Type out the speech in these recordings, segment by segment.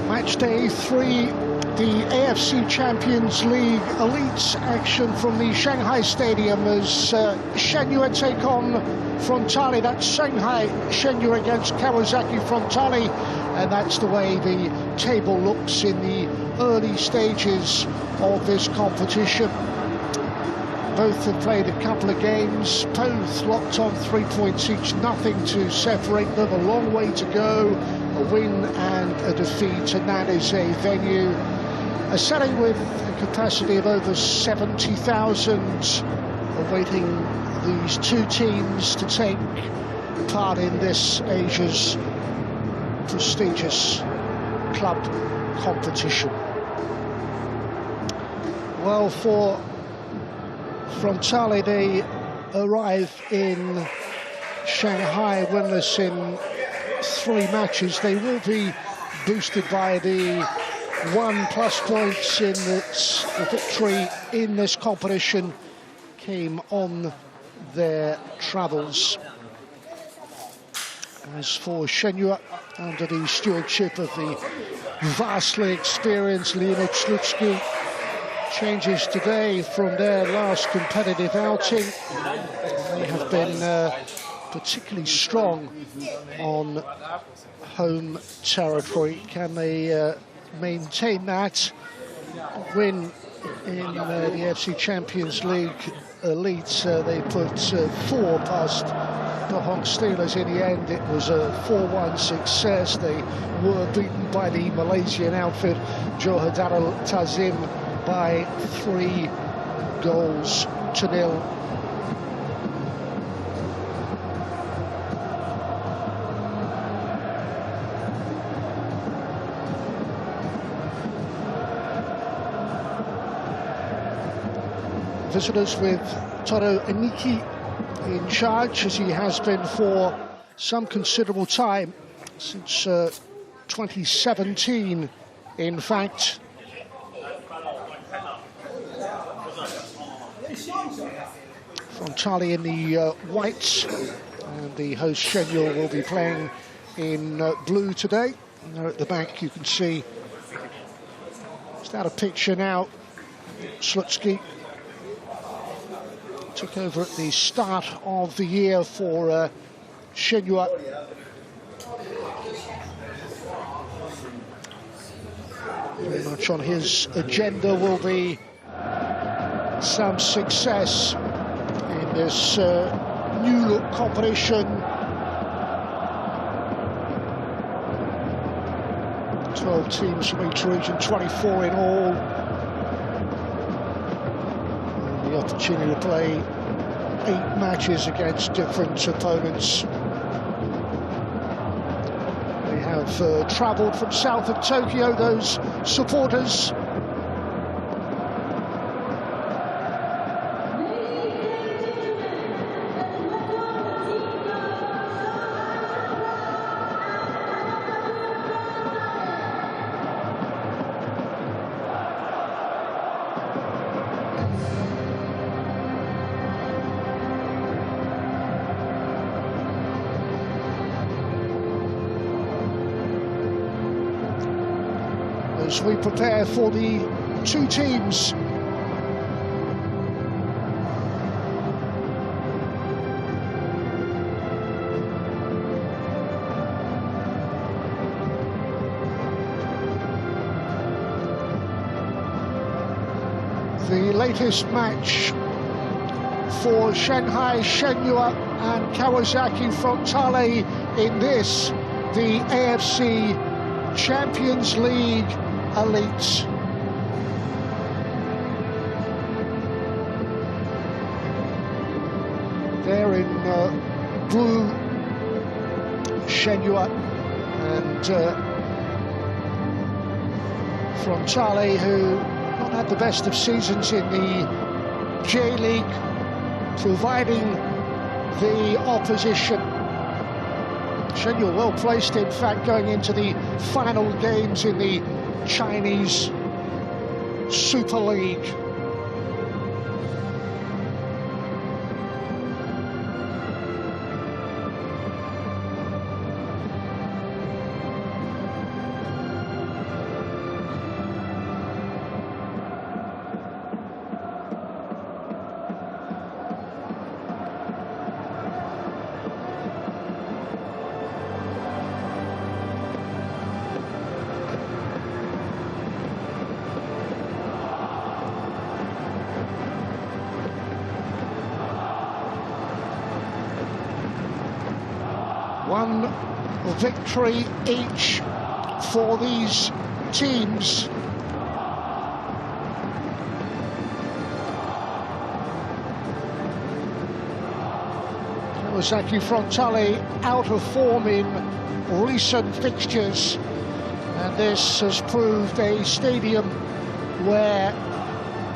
Match day 3, the AFC Champions League Elite action from the Shanghai Stadium as Shenhua take on Frontale. That's Shanghai Shenhua against Kawasaki Frontale, and that's the way the table looks in the early stages of this competition. Both have played a couple of games, both locked on 3 points each, nothing to separate them, a long way to go, a win and a defeat, and that is a venue, a setting with a capacity of over 70,000, awaiting these two teams to take part in this Asia's prestigious club competition. Well, for Frontale, they arrive in Shanghai winless in 3 matches. They will be boosted by the 1+ points in that the victory in this competition came on their travels. As for Shenhua, under the stewardship of the vastly experienced Leonid Slutsky, changes today from their last competitive outing. They have been particularly strong on home territory. Can they maintain that? Win in the AFC Champions League Elite, they put 4 past the Hong Steelers. In the end, it was a 4-1 success. They were beaten by the Malaysian outfit, Johor Darul Tazim, by 3 goals to 0. Visitors with Toro Eniki in charge, as he has been for some considerable time, since 2017, in fact. Frontale in the whites, and the host Shenhua will be playing in blue today. And there at the back you can see, it's out of picture now, Slutsky took over at the start of the year for Shenhua. Very much on his agenda will be some success in this new look competition. 12 teams from each region, 24 in all. And the opportunity to play 8 matches against different opponents. They have travelled from south of Tokyo, those supporters. As we prepare for the 2 teams. The latest match for Shanghai Shenhua and Kawasaki Frontale in this, the AFC Champions League Elite. There in blue, Shenhua, and Frontale, who not had the best of seasons in the J-League, providing the opposition. Shenhua well placed, in fact, going into the final games in the Chinese Super League. victory each for these teams. Kawasaki Frontale out of form in recent fixtures, and this has proved a stadium where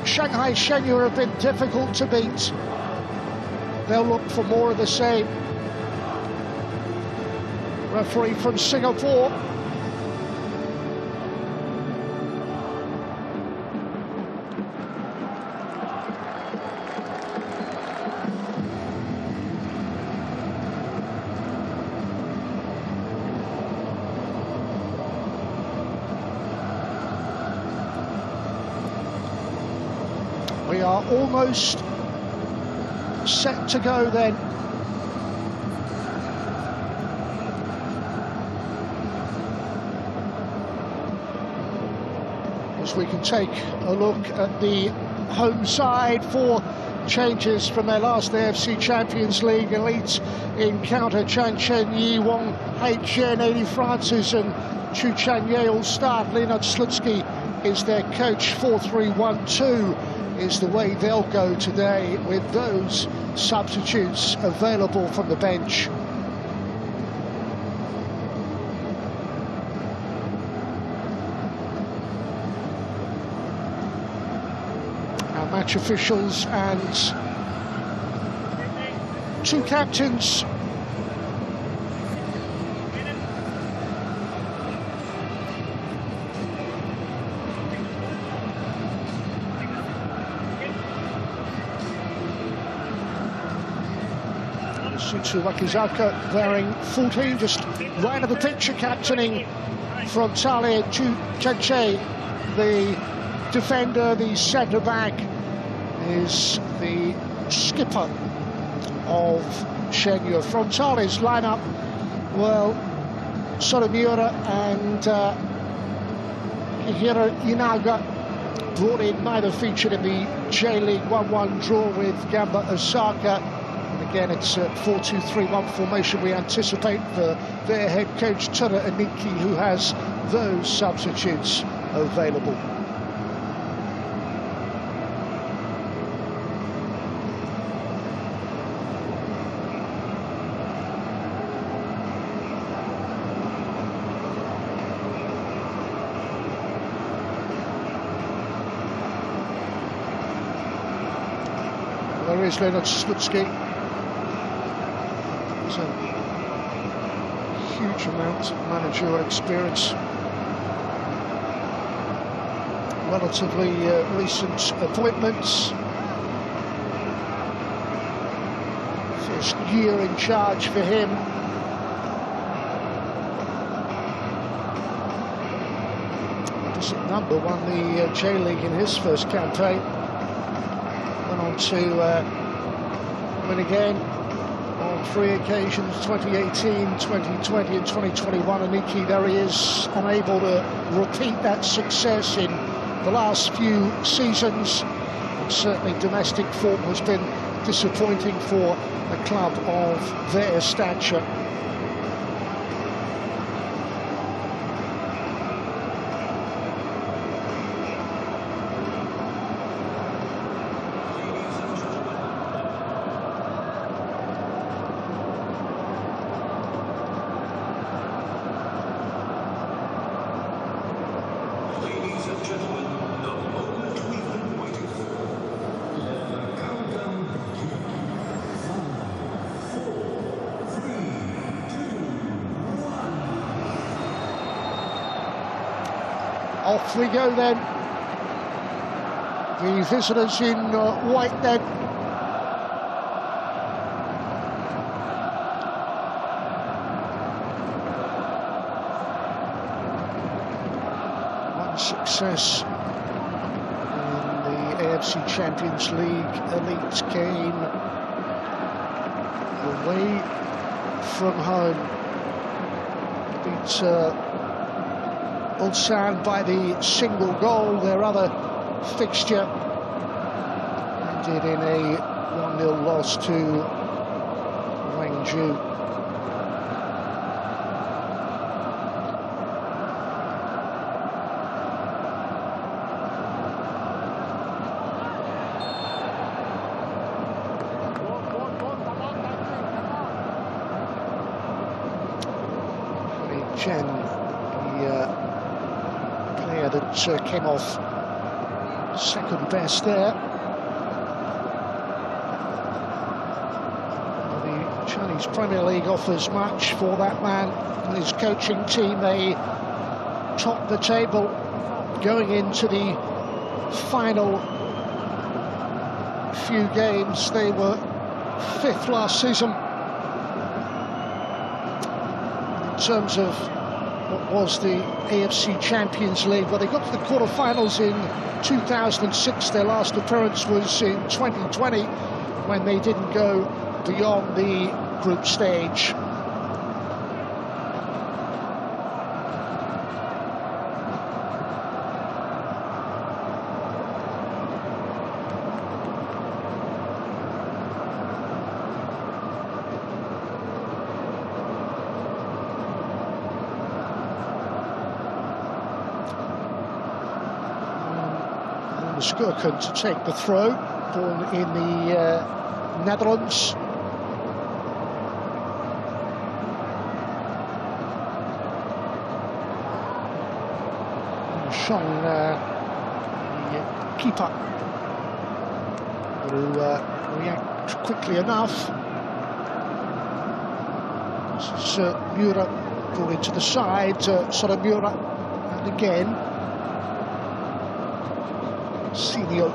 Shanghai Shenhua have been difficult to beat. They'll look for more of the same. Referee from Singapore. We are almost set to go then. As we can take a look at the home side for changes from their last AFC Champions League Elite encounter. CHN, Yi Wong, HN, 80 Francis and Chu Chan Ye will start. Leonard Slutsky is their coach. 4-3-1-2 is the way they'll go today, with those substitutes available from the bench. Our match officials and two captains. Sutsu Wakizaka wearing 14, just right of the picture, captaining Frontale. Chu Cheche, the defender, the centre-back, is the skipper of Shenhua. Frontale's lineup, well, Soromiura and Kihiro Inaga brought in, neither featured in the J-League 1-1 draw with Gamba Osaka. Again, it's a 4-2-3-1 formation we anticipate for their head coach Tura Aniki, who has those substitutes available. There is Leonard Slutsky. A huge amount of managerial experience, relatively recent appointments, first year in charge for him. Opposite number won the J-League in his first campaign, went on to win again on 3 occasions, 2018, 2020 and 2021. Aniki, there he is, unable to repeat that success in the last few seasons. And certainly domestic form has been disappointing for a club of their stature. Off we go then. The visitors in white then. One success in the AFC Champions League Elite game away from home. Beat Ulsan by the single goal. Their other fixture ended in a 1-0 loss to Wangju. CHN, the player that came off second best there. The Chinese Premier League offers much for that man and his coaching team. They top the table going into the final few games. They were 5th last season in terms of what was the AFC Champions League. Well, they got to the quarterfinals in 2006. Their last appearance was in 2020 when they didn't go beyond the group stage. Skirken to take the throw, born in the Netherlands. Shong, the keeper, will react quickly enough. This is Mura brought into the side, sort of Mura, and again Senior.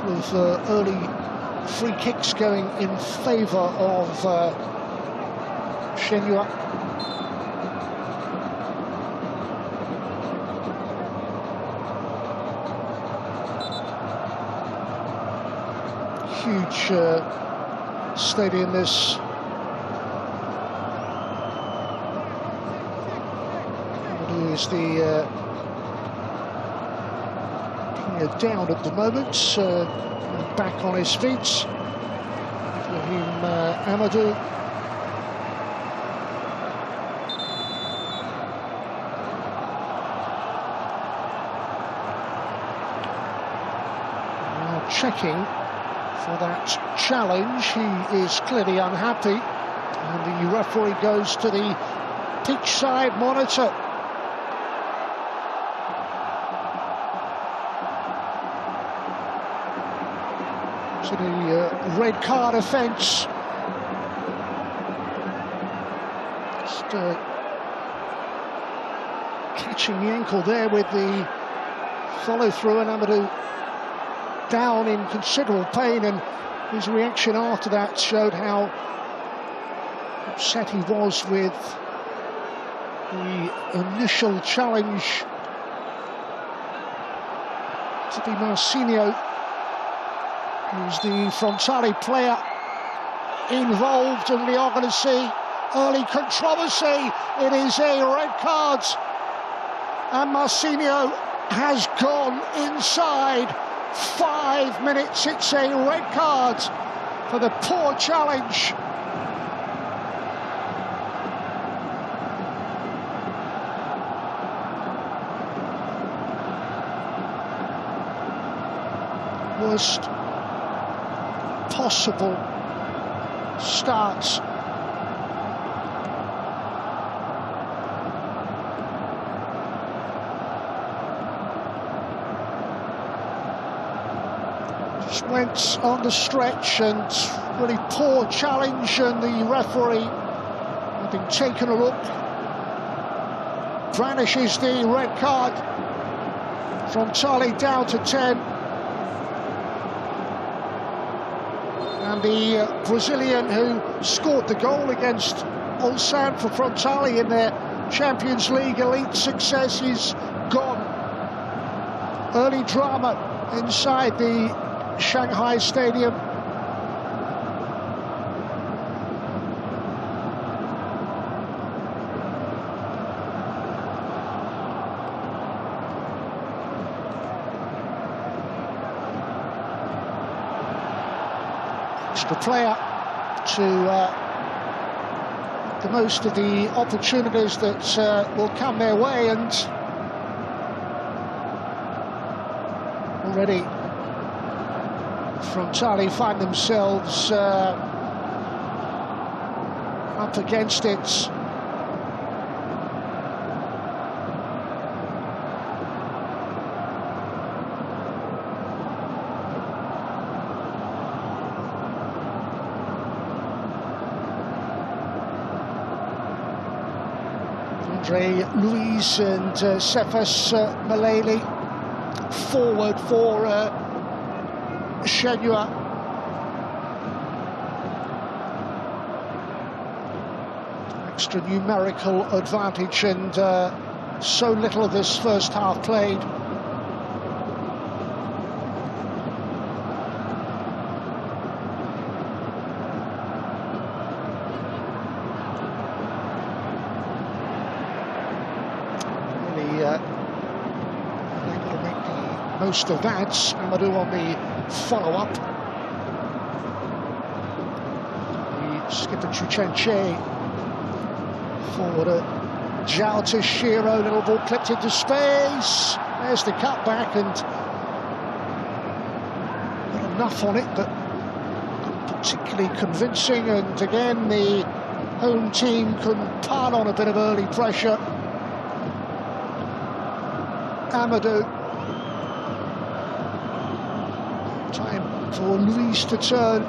With early free kicks going in favour of Shenhua. Huge stadium this. Is the player down at the moment, back on his feet. Ibrahim Amadou. Now checking for that challenge. He is clearly unhappy, and the referee goes to the pitch side monitor. To the red card offence. Just catching the ankle there with the follow through, and Amadou down in considerable pain, and his reaction after that showed how upset he was with the initial challenge to be Marcinho, who's the Frontale player involved, and we are going to see early controversy. It is a red card, and Marcinho has gone inside. 5 minutes, it's a red card for the poor challenge. Worst possible start. Just went on the stretch, and really poor challenge, and the referee, having taken a look, brandishes the red card. Frontale down to 10. And the Brazilian who scored the goal against Ulsan for Frontale in their Champions League Elite success is gone. Early drama inside the Shanghai Stadium. The player to make the most of the opportunities that will come their way, and already Frontale find themselves up against it. Andre Luiz and Cephas Malele forward for Shenhua. Extra numerical advantage, and so little of this first half played. Most of that. Amadou on the follow-up. The skipper CHN forward. Zhao to Shiro, little ball clipped into space. There's the cutback, and not enough on it, but not particularly convincing. And again, the home team couldn't pile on a bit of early pressure. Amadou. Time for Luis to turn.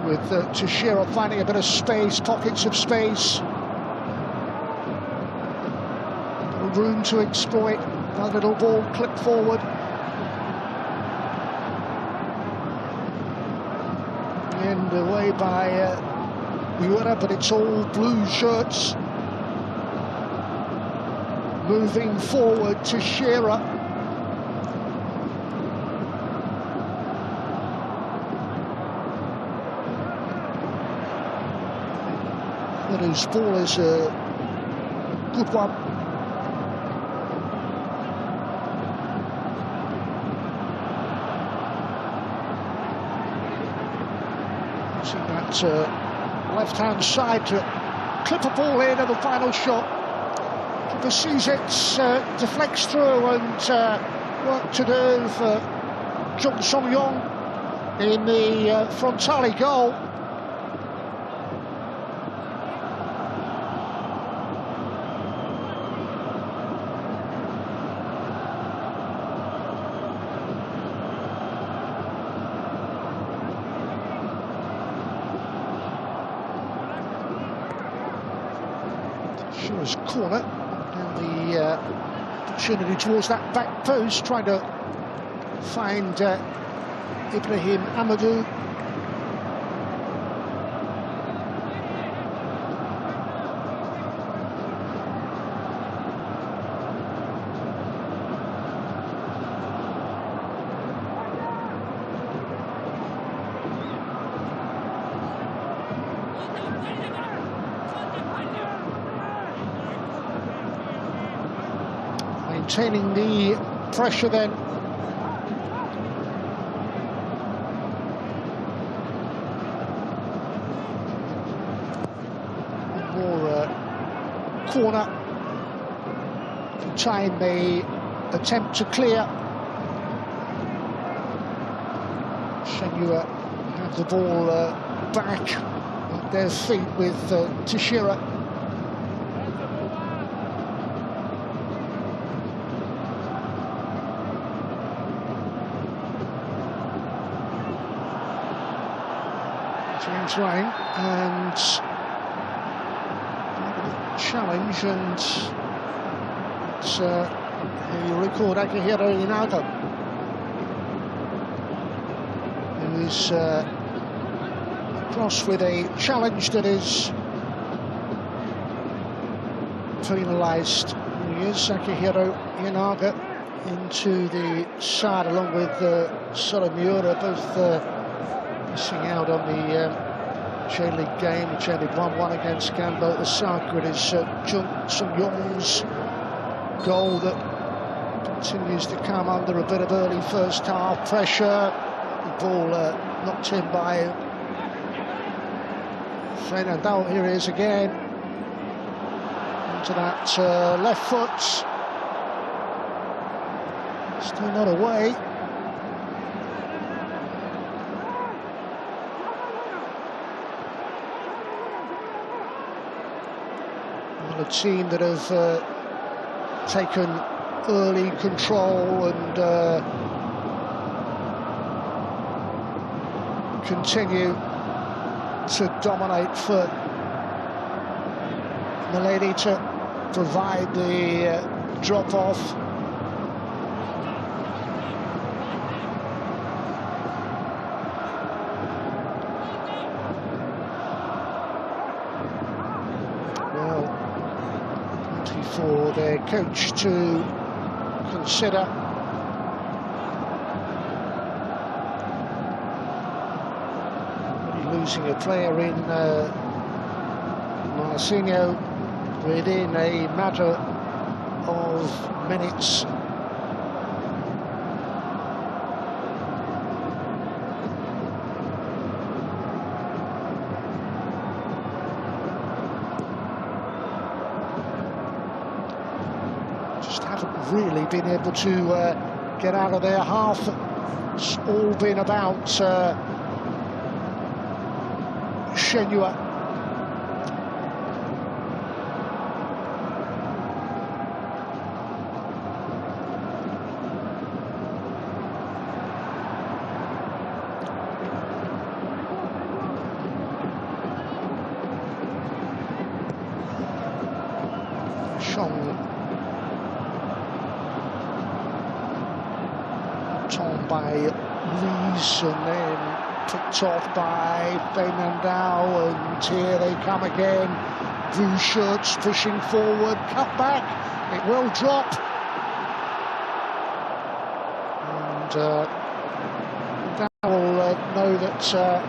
With Teixeira finding a bit of space, pockets of space. Room to exploit. Another little ball clipped forward. And away by Miura, but it's all blue shirts. Moving forward to Shearer. His ball is a good one. Using that left-hand side to clip a ball in, and the final shot. Keeper sees it, deflects through, and work to do for Jung Song-yong in the Frontale goal. Shura's corner, and the opportunity towards that back post, trying to find Ibrahim Amadou. Maintaining the pressure then. More corner. Time they attempt to clear. Shenhua have the ball back at their feet with Teixeira. James Wang, and challenge, and it's you record Akihiro Inaga, who is across with a challenge that is penalised. He is Akihiro Inaga into the side along with Miura, both missing out on the J-League game, which ended 1-1 against Gambo Osaka. It is Jung Sung-yong's goal that continues to come under a bit of early first half pressure. The ball knocked in by Fernando. Here he is again. Into that left foot. Still not away. Well, a team that have taken early control and continue to dominate for Milady to provide the drop-off. Well, plenty for their coach to consider. Losing a player in Marcinho within a matter of minutes. Just haven't really been able to get out of their half. It's all been about Shenhua. On by Ruiz and then picked off by Fernandao, and here they come again. Blue shirts pushing forward, cut back, it will drop. And now will know that it's a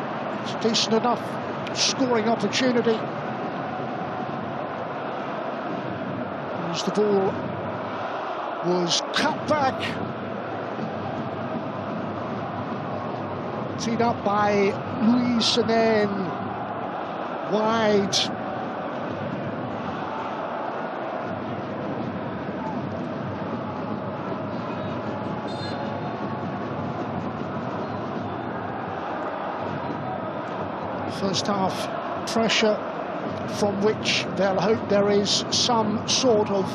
decent enough scoring opportunity. As the ball was cut back. Teed up by Luis and then wide. First half pressure from which they'll hope there is some sort of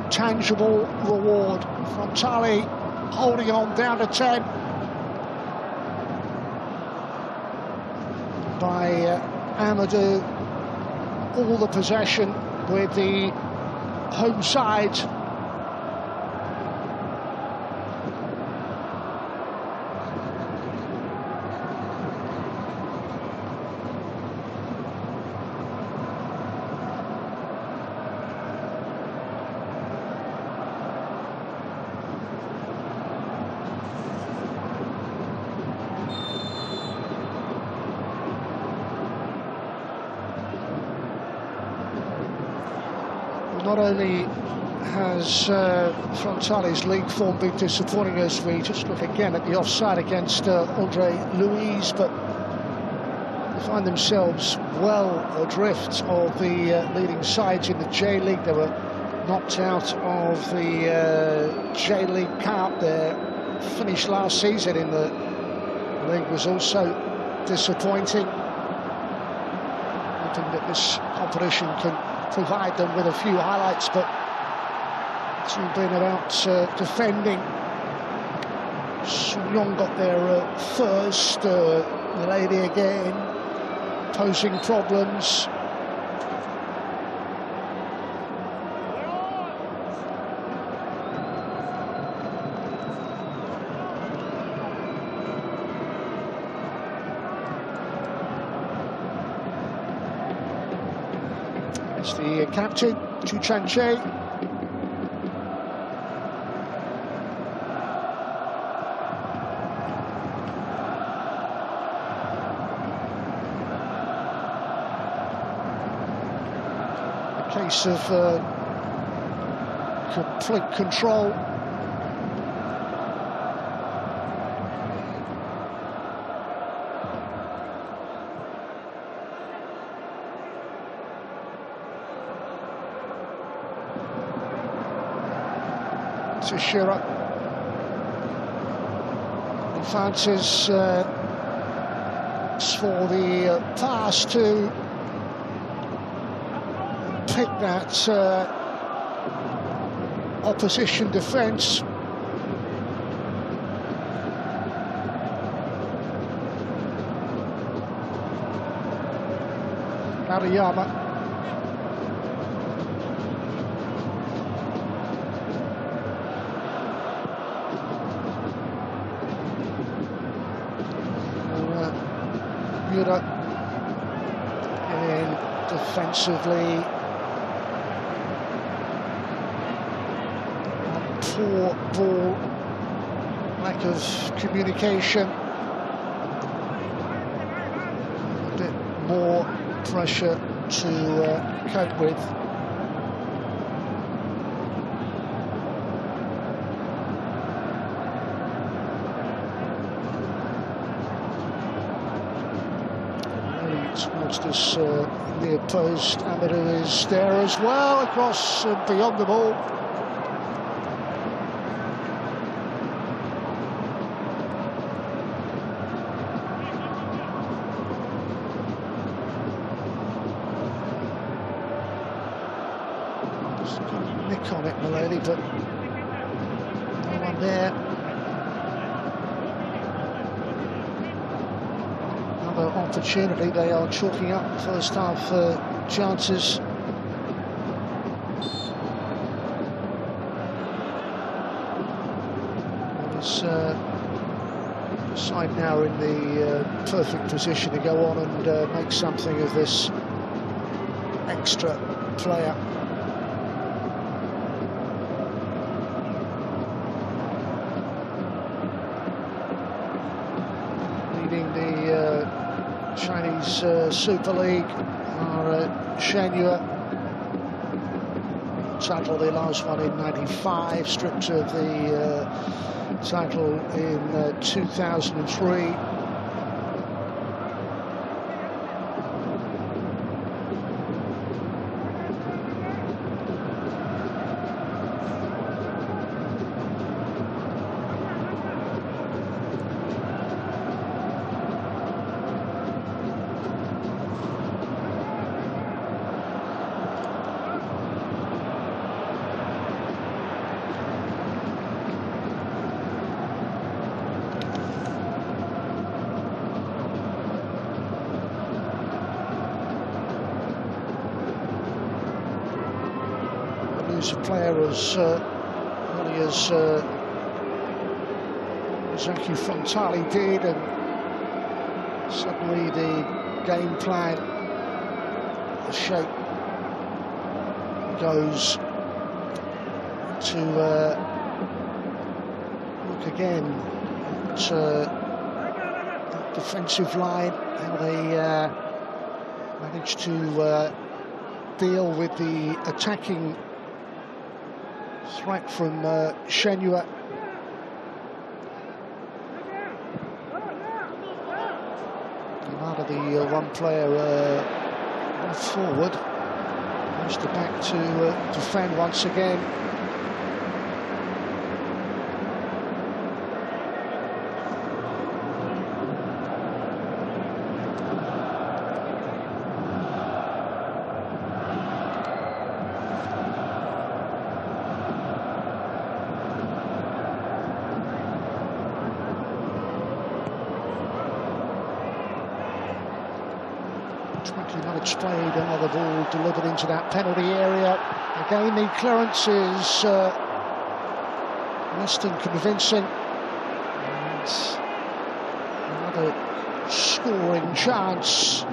tangible reward. Frontale holding on down to 10. By Amadou, all the possession with the home side. Not only has Frontale's league form been disappointing as we just look again at the offside against Andre Luiz, but they find themselves well adrift of the leading sides in the J-League. They were knocked out of the J-League Cup. Their finish last season in the league was also disappointing. Hoping that this competition can provide them with a few highlights, but it's all been about defending. Sunyong got there first, the lady again, posing problems. The captain, CHN. A case of complete control. Shira. Fancies for the pass to pick that opposition defence. Ariyama. Mura. And defensively, poor ball, lack of communication, a bit more pressure to cope with. Towards this near post, Amadou is there as well, across beyond the ball. Just got a nick on it, Maloney, but no one there. Opportunity, they are chalking up first half chances. This side now in the perfect position to go on and make something of this extra player. Leading the Chinese Super League are Shenhua. Title the last one in '95, stripped of the title in 2003. A player as early as Kawasaki Frontale did, and suddenly the game plan, the shape goes to look again at that defensive line, how they managed to deal with the attacking threat from Shenhua. Out of the one player forward, goes to back to defend once again. Minutes played, another ball delivered into that penalty area. Again, the clearance is less than convincing. And another scoring chance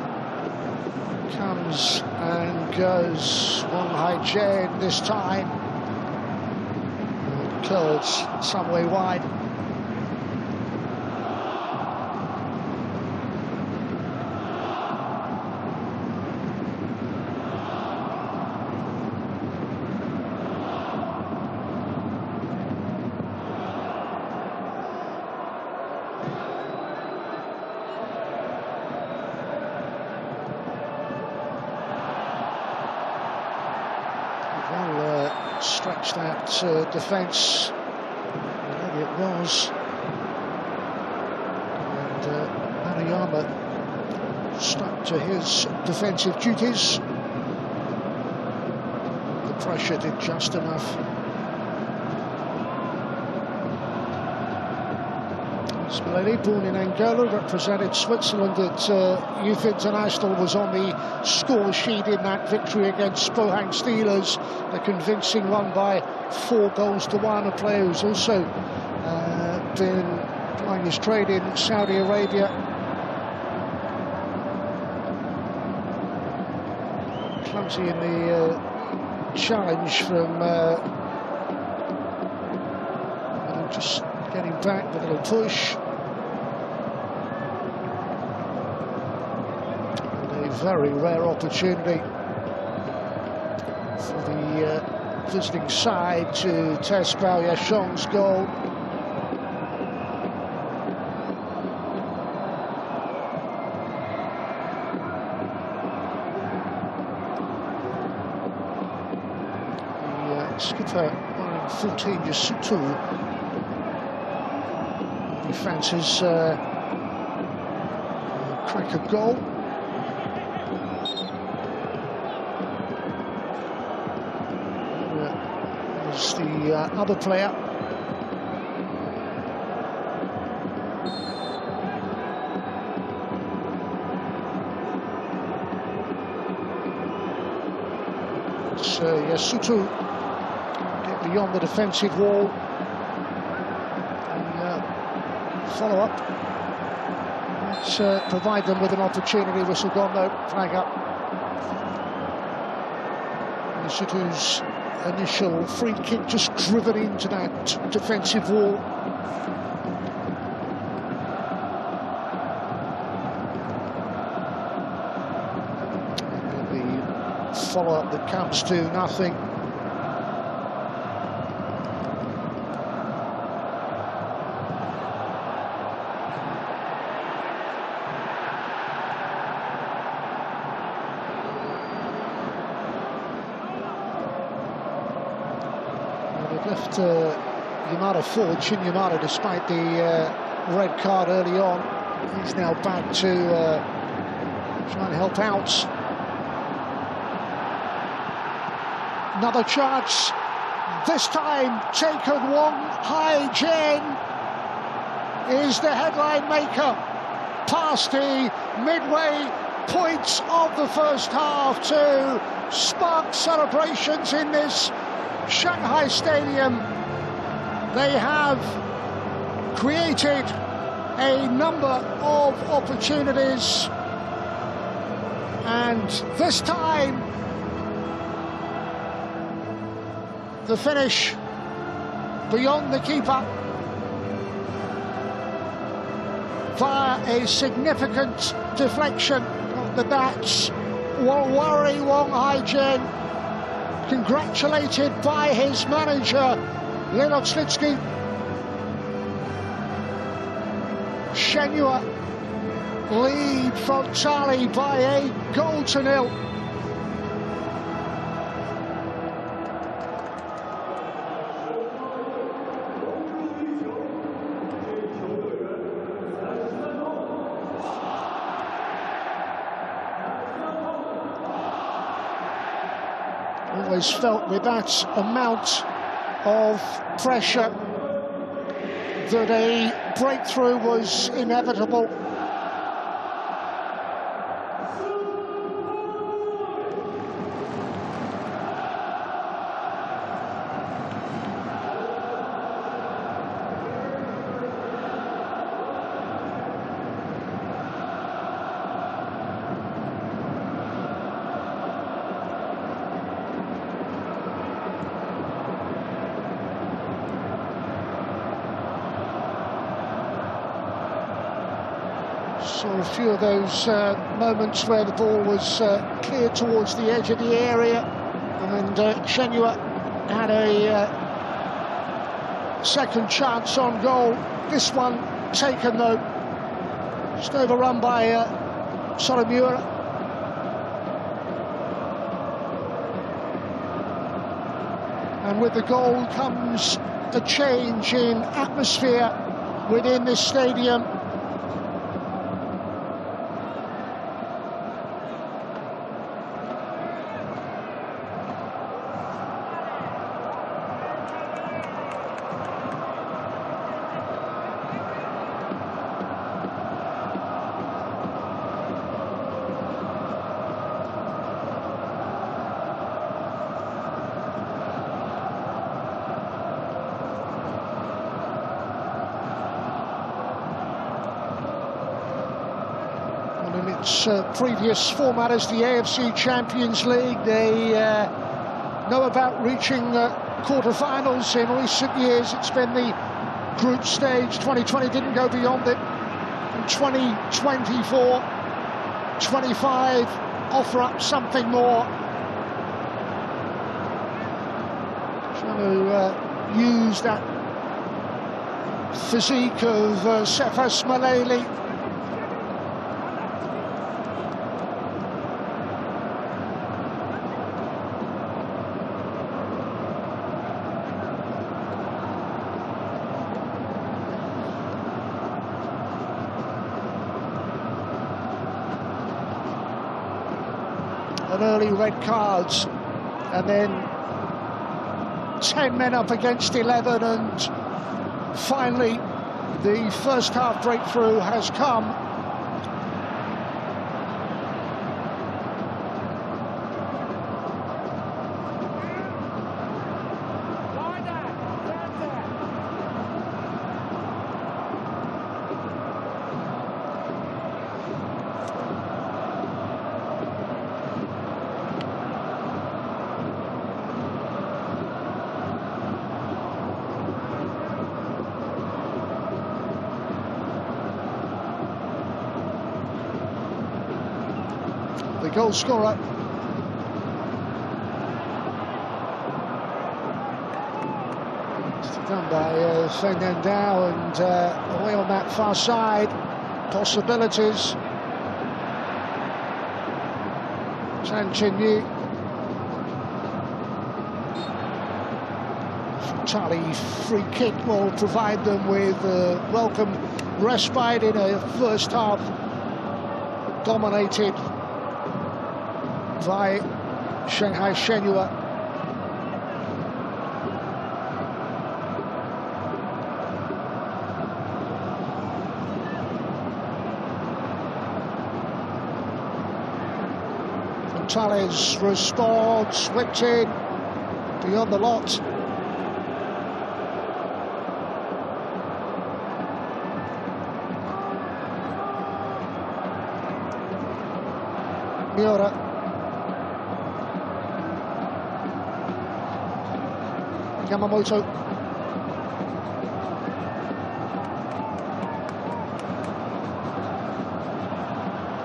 comes and goes. Shanghai this time. Curls some way wide. Stretch that defence. Maybe it was. number stuck to his defensive duties. The pressure did just enough. Spalletti, born in Angola, represented Switzerland at Youth International, was on the score sheet in that victory against Pohang Steelers, a convincing one by 4-1. A player who's also been plying his trade in Saudi Arabia. Clumsy in the challenge from just getting back with a little push. And a very rare opportunity for the visiting side to test Bao Yashong's goal. The skipper, 14, Yasutu, he fancies crack a goal. There's the other player. It's Yasutu get beyond the defensive wall. Follow up. Let's provide them with an opportunity. Whistle gone though, flag up. Yasutu's initial free kick just driven into that defensive wall. And the follow up that comes to nothing. Left Yamada forward, Shin Yamada, despite the red card early on. He's now back to try and help out. Another chance, this time taken. Wong Hai-jen is the headline maker. Past the midway points of the first half to spark celebrations in this Shanghai Stadium. They have created a number of opportunities, and this time the finish beyond the keeper via a significant deflection of the bats will worry Wong Hai-jen, congratulated by his manager, Leonard Slitsky. Shenhua lead Frontale by a 1-0. Always felt with that amount of pressure that a breakthrough was inevitable. Saw a few of those moments where the ball was cleared towards the edge of the area, and Shenhua had a second chance on goal. This one taken though, just overrun by Soromura. And with the goal comes a change in atmosphere within this stadium. its previous format as the AFC Champions League. They know about reaching quarterfinals in recent years. It's been the group stage. 2020 didn't go beyond it. In 2024, 25 offer up something more. Trying to use that physique of Sefas Maleli. An early red cards, and then 10 men up against 11, and finally the first half breakthrough has come. The goal scorer. It's done by Fernandao, and away on that far side. Possibilities. CHN. Frontale free kick will provide them with welcome respite in a first half dominated by Shanghai Shenhua. Frontale's response, whipped in beyond the lot. Miura. Yamamoto.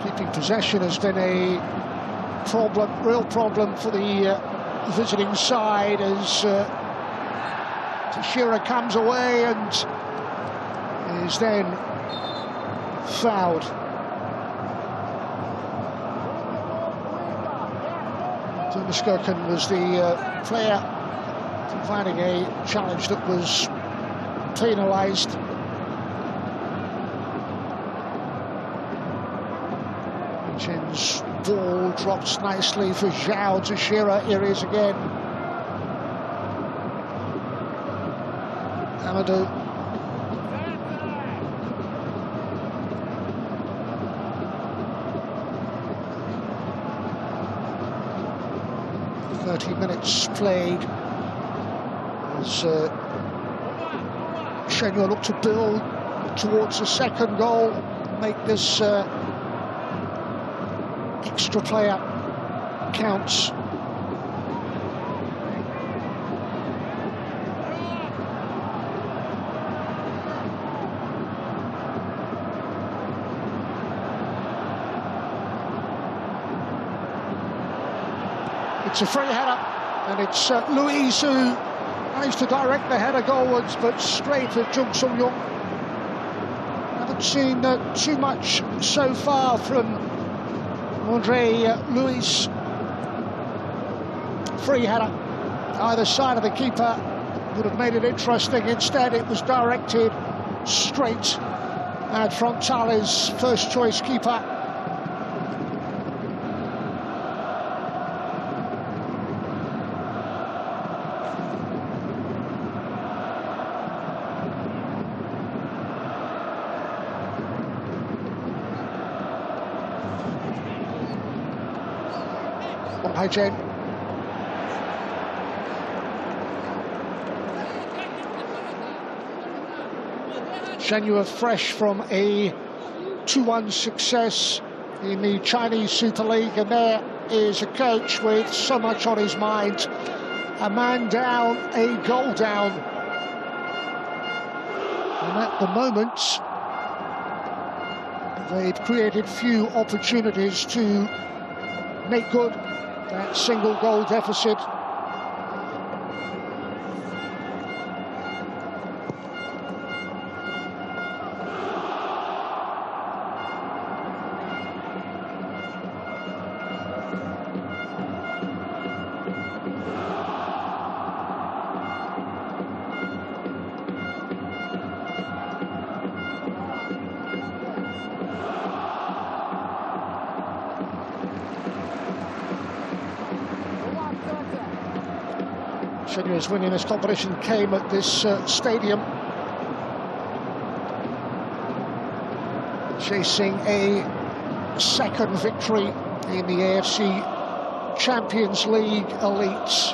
Keeping possession has been a problem, real problem for the visiting side, as Teixeira comes away and is then fouled. Skirkin was the player providing a challenge that was penalised. Chen's ball drops nicely for Zhao. Teixeira, here he is again. Amadou. Minutes played as Shenhua looked to build towards the second goal, make this extra player counts. It's a free header, and it's Luis who managed to direct the header goalwards, but straight at Jung Sung-yong. Haven't seen too much so far from Andre Luis. Free header, either side of the keeper, would have made it interesting. Instead, it was directed straight at Frontale's first choice keeper. CHN. Shenhua fresh from a 2-1 success in the Chinese Super League, and there is a coach with so much on his mind. A man down, a goal down. And at the moment, they've created few opportunities to make good that single goal deficit. Shenhua's winning this competition came at this stadium, chasing a second victory in the AFC Champions League Elite.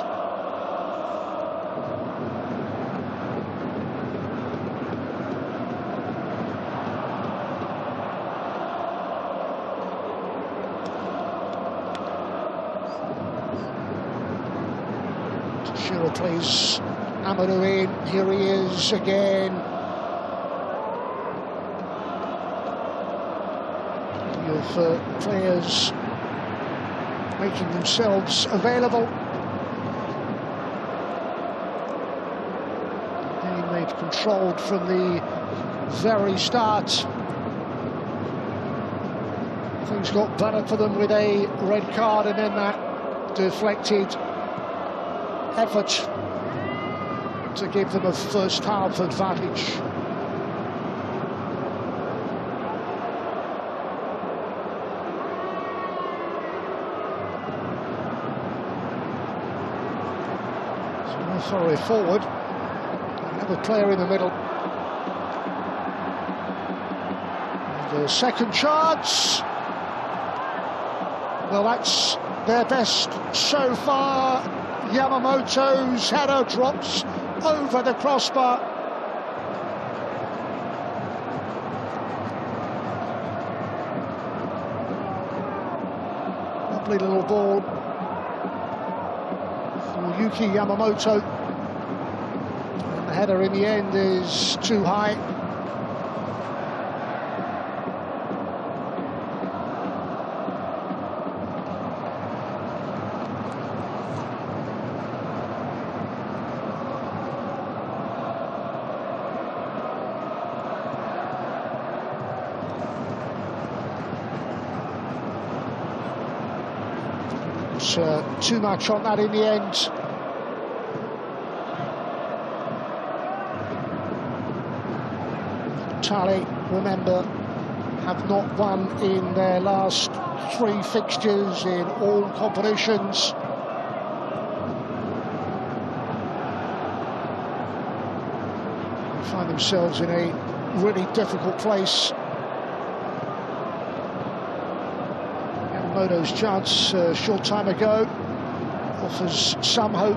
Shenhua plays Amadou in. Here he is again. Of players making themselves available. Game they've controlled from the very start. Things got better for them with a red card, and then that deflected effort to give them a first half advantage. Sorry, forward. Another player in the middle. And the second chance. Well, that's their best so far. Yamamoto's header drops over the crossbar. Lovely little ball for Yuki Yamamoto. And the header in the end is too high. Too much on that in the end. Frontale, remember, have not won in their last 3 fixtures in all competitions. They find themselves in a really difficult place. Yamamoto's chance a short time ago offers some hope.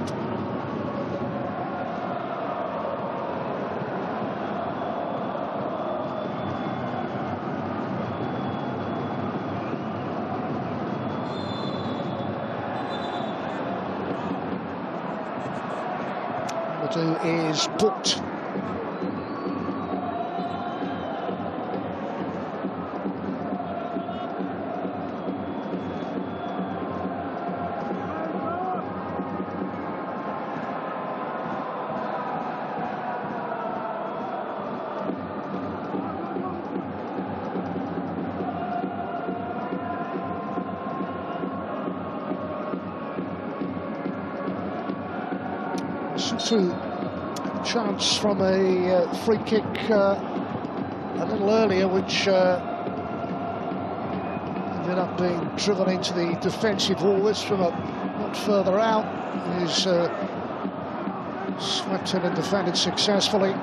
Amadou is booked. Through chance from a free kick a little earlier, which ended up being driven into the defensive wall. This from a lot further out is swept in and defended successfully.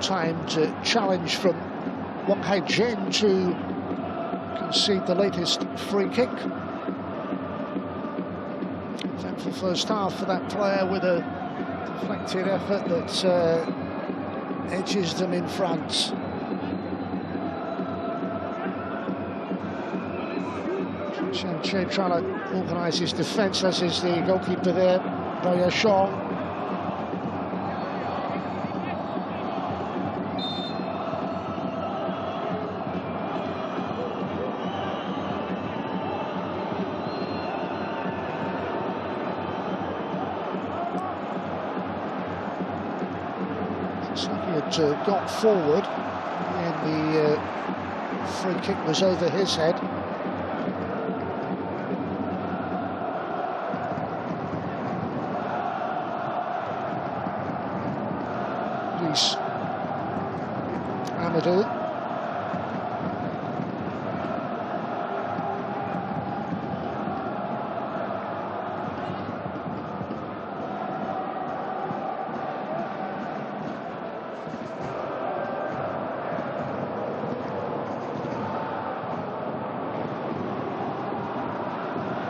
well-timed challenge from Wang Haijin to concede the latest free kick. Thankful first half for that player with a deflected effort that edges them in front. Chen trying to organise his defence, as is the goalkeeper there, Boyashong. He had got forward and the free kick was over his head. Amadou.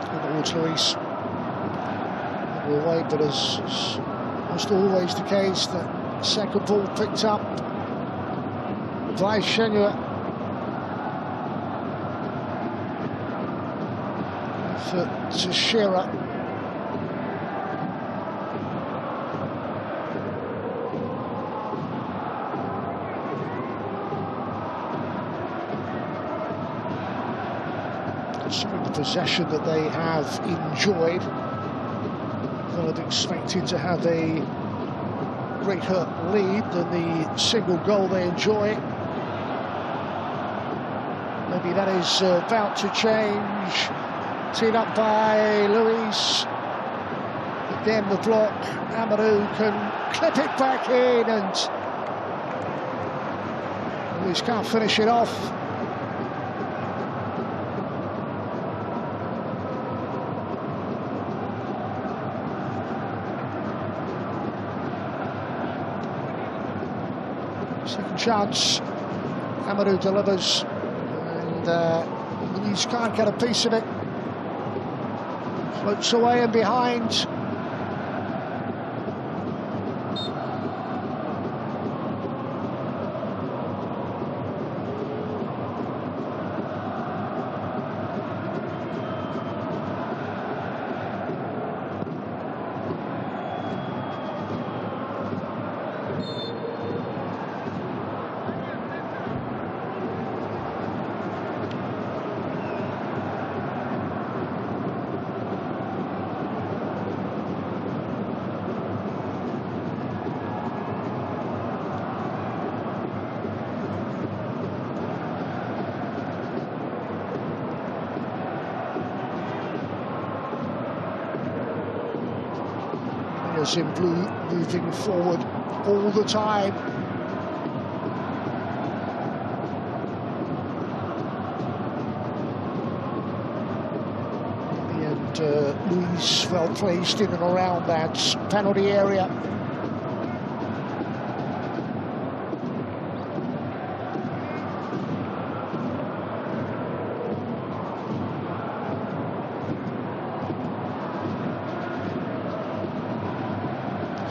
Towards Luis. Away, but as almost always the case, that second ball picked up by Shenhua. For Teixeira. Considering the possession that they have enjoyed, they'll have expected to have a greater lead than the single goal they enjoy. Maybe that is about to change. Teed up by Luis. Again the block. Amadou can clip it back in, and Luis can't finish it off. Second chance. Amadou delivers. Luis can't get a piece of it. Floats away and behind. In blue, moving forward all the time. In the end, Luis well placed in and around that penalty area.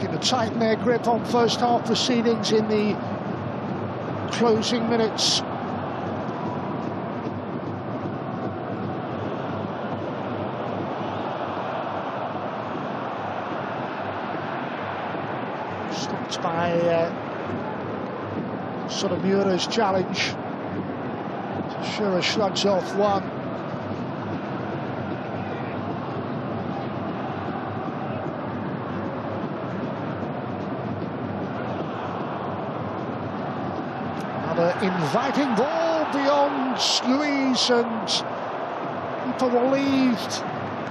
To tighten their grip on first half proceedings in the closing minutes. Stopped by Sonomura's challenge. Teixeira shrugs off one. Inviting ball beyond Luis, and people relieved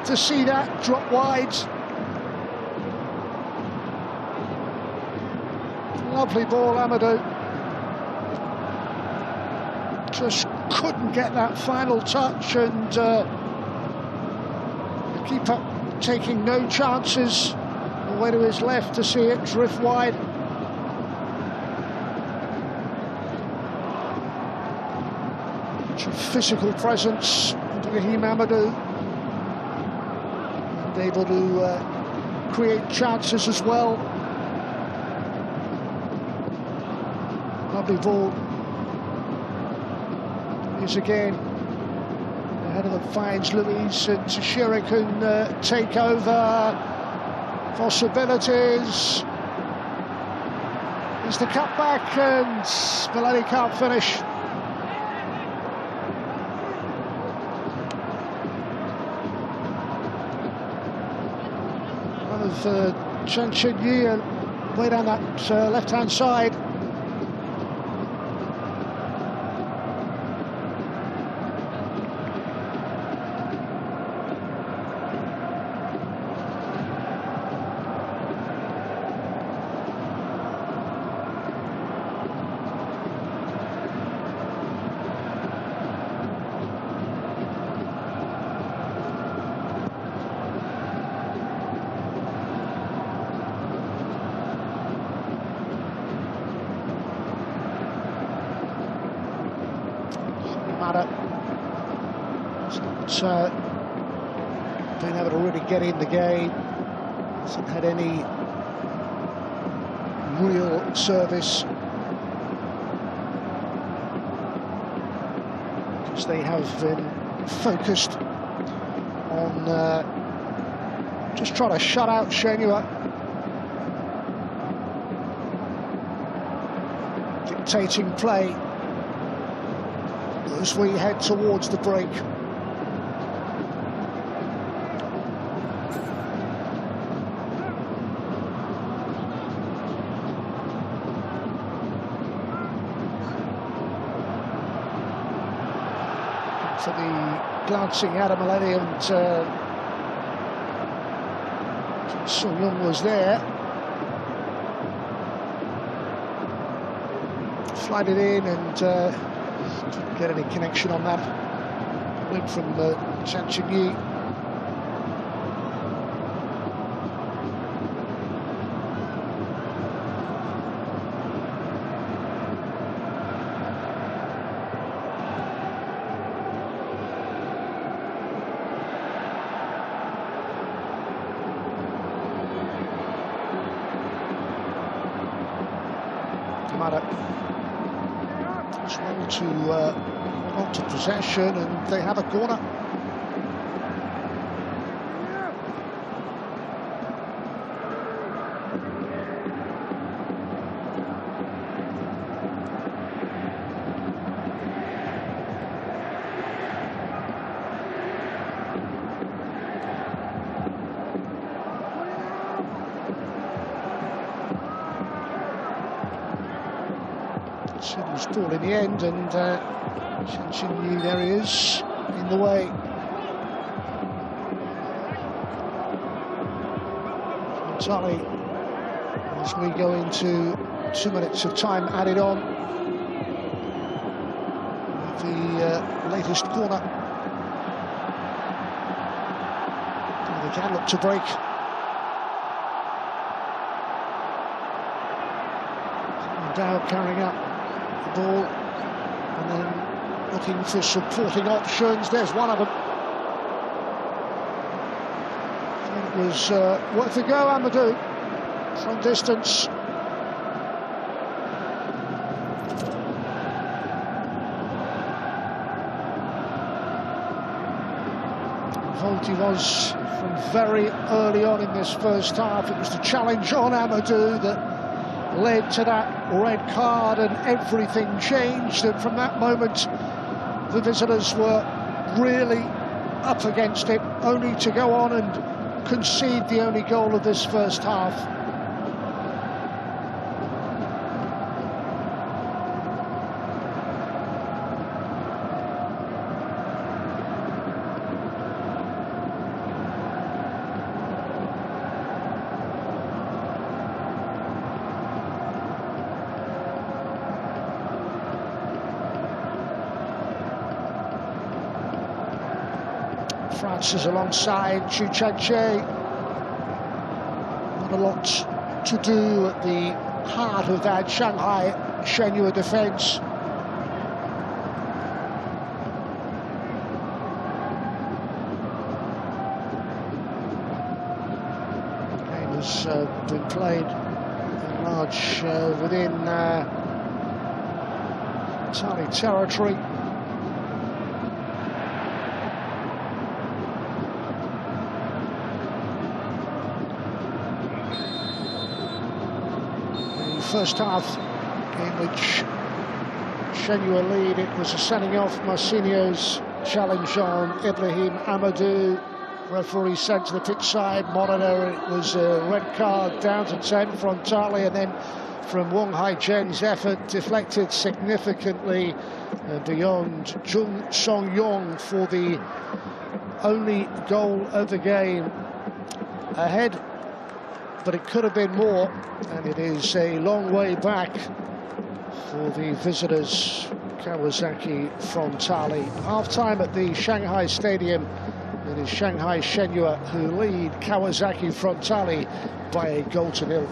to see that drop wide. Lovely ball, Amadou. Just couldn't get that final touch, and the keeper taking no chances. Away to his left to see it drift wide. physical presence, Ibrahim Amadou, and able to create chances as well. Lovely ball. Is again ahead of the finds Luis, and Tashira can take over. Possibilities. Is the cutback, and Milani can't finish. One of CHN way down that left-hand side. Been able to really get in the game. Hasn't had any real service, because they have been focused on just trying to shut out Shenhua, dictating play as we head towards the break. For the glancing Adam Milani, and Sung Young was there. Slide it in, and didn't get any connection on that. Went from Chan Ching-yi. Just want to hold on to possession, and they have a corner. It was ball in the end, and Shen there he is in the way. Frontale, as we go into 2 minutes of time added on with the latest corner. They can look to break. Dow carrying up the ball, and then looking for supporting options. There's one of them. It was worth a go, Amadou, from distance. Involved he was from very early on in this first half. It was the challenge on Amadou that led to that red card, and everything changed. And from that moment, the visitors were really up against it, only to go on and concede the only goal of this first half. France is alongside Xu Chen. Not a lot to do at the heart of that Shanghai Shenhua defence. has been played in large within Thai territory. The first half, in which Shenhua lead, it was a sending off. Marcinho's challenge on Ibrahim Amadou. Referee sent to the pitch side, monitor. It was a red card, down to 10, Frontale, and then from Wong Hai-jen's effort, deflected significantly beyond Jung Song-yong for the only goal of the game. Ahead, but it could have been more, and it is a long way back for the visitors, Kawasaki Frontale. Half-time at the Shanghai Stadium. It is Shanghai Shenhua who lead Kawasaki Frontale by a goal to nil.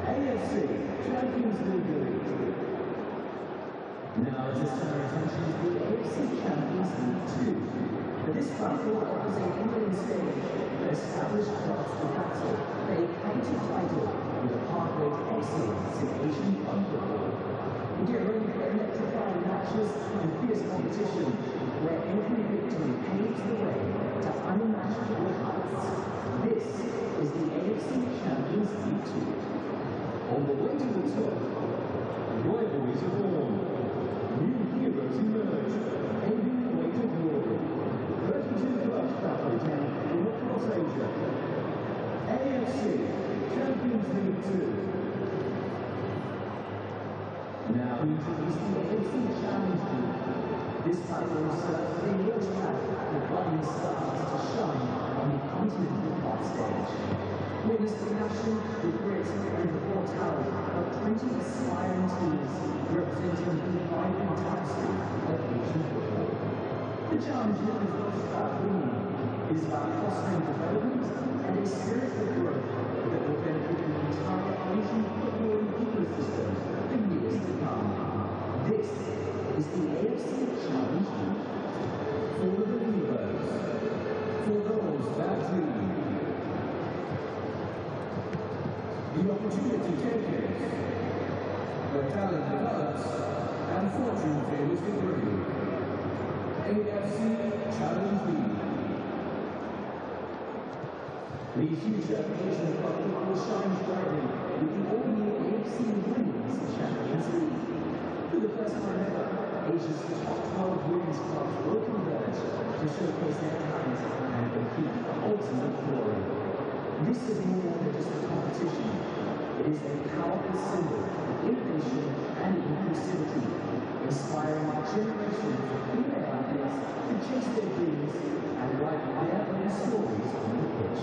AFC Champions League Elite. Now let us turn our attention to the AFC Champions League 2. This platform offers a winning stage that established clubs to battle for a county title with a pathway to excellence in Asian club football. We get ready for electrifying matches and fierce competition where every victory paves the way to unimaginable heights. This is the AFC Champions League 2. On the way to the top, rivalries are born, new heroes emerge, paving the way to glory. 32 clubs battle it out from across Asia. AFC Champions League 2. Now introduce the AFC Challenge League. This title serves as a launchpad for budding stars to shine on the continental part stage. Witness the passion, the grit, and the mortality of 20 aspiring teams representing the vibrant tapestry of Asian football. The challenge is not just about winning, it is about fostering development and a spirit of growth that will benefit the entire Asian football ecosystem for years to come. This is the AFC Challenge League. For the believers, for those that dream. The opportunity takers, where talent develops and fortune favors the brave. AFC Challenge League. The future of Asian football shines brightly with the all-new AFC Women's Champions League. For the first time ever, Asia's top 12 women's clubs will converge to showcase their talent and compete for ultimate glory. This is more than just a competition. It is a powerful symbol of innovation and inclusivity, inspiring generations of female athletes to chase their dreams and write their own stories on the pitch.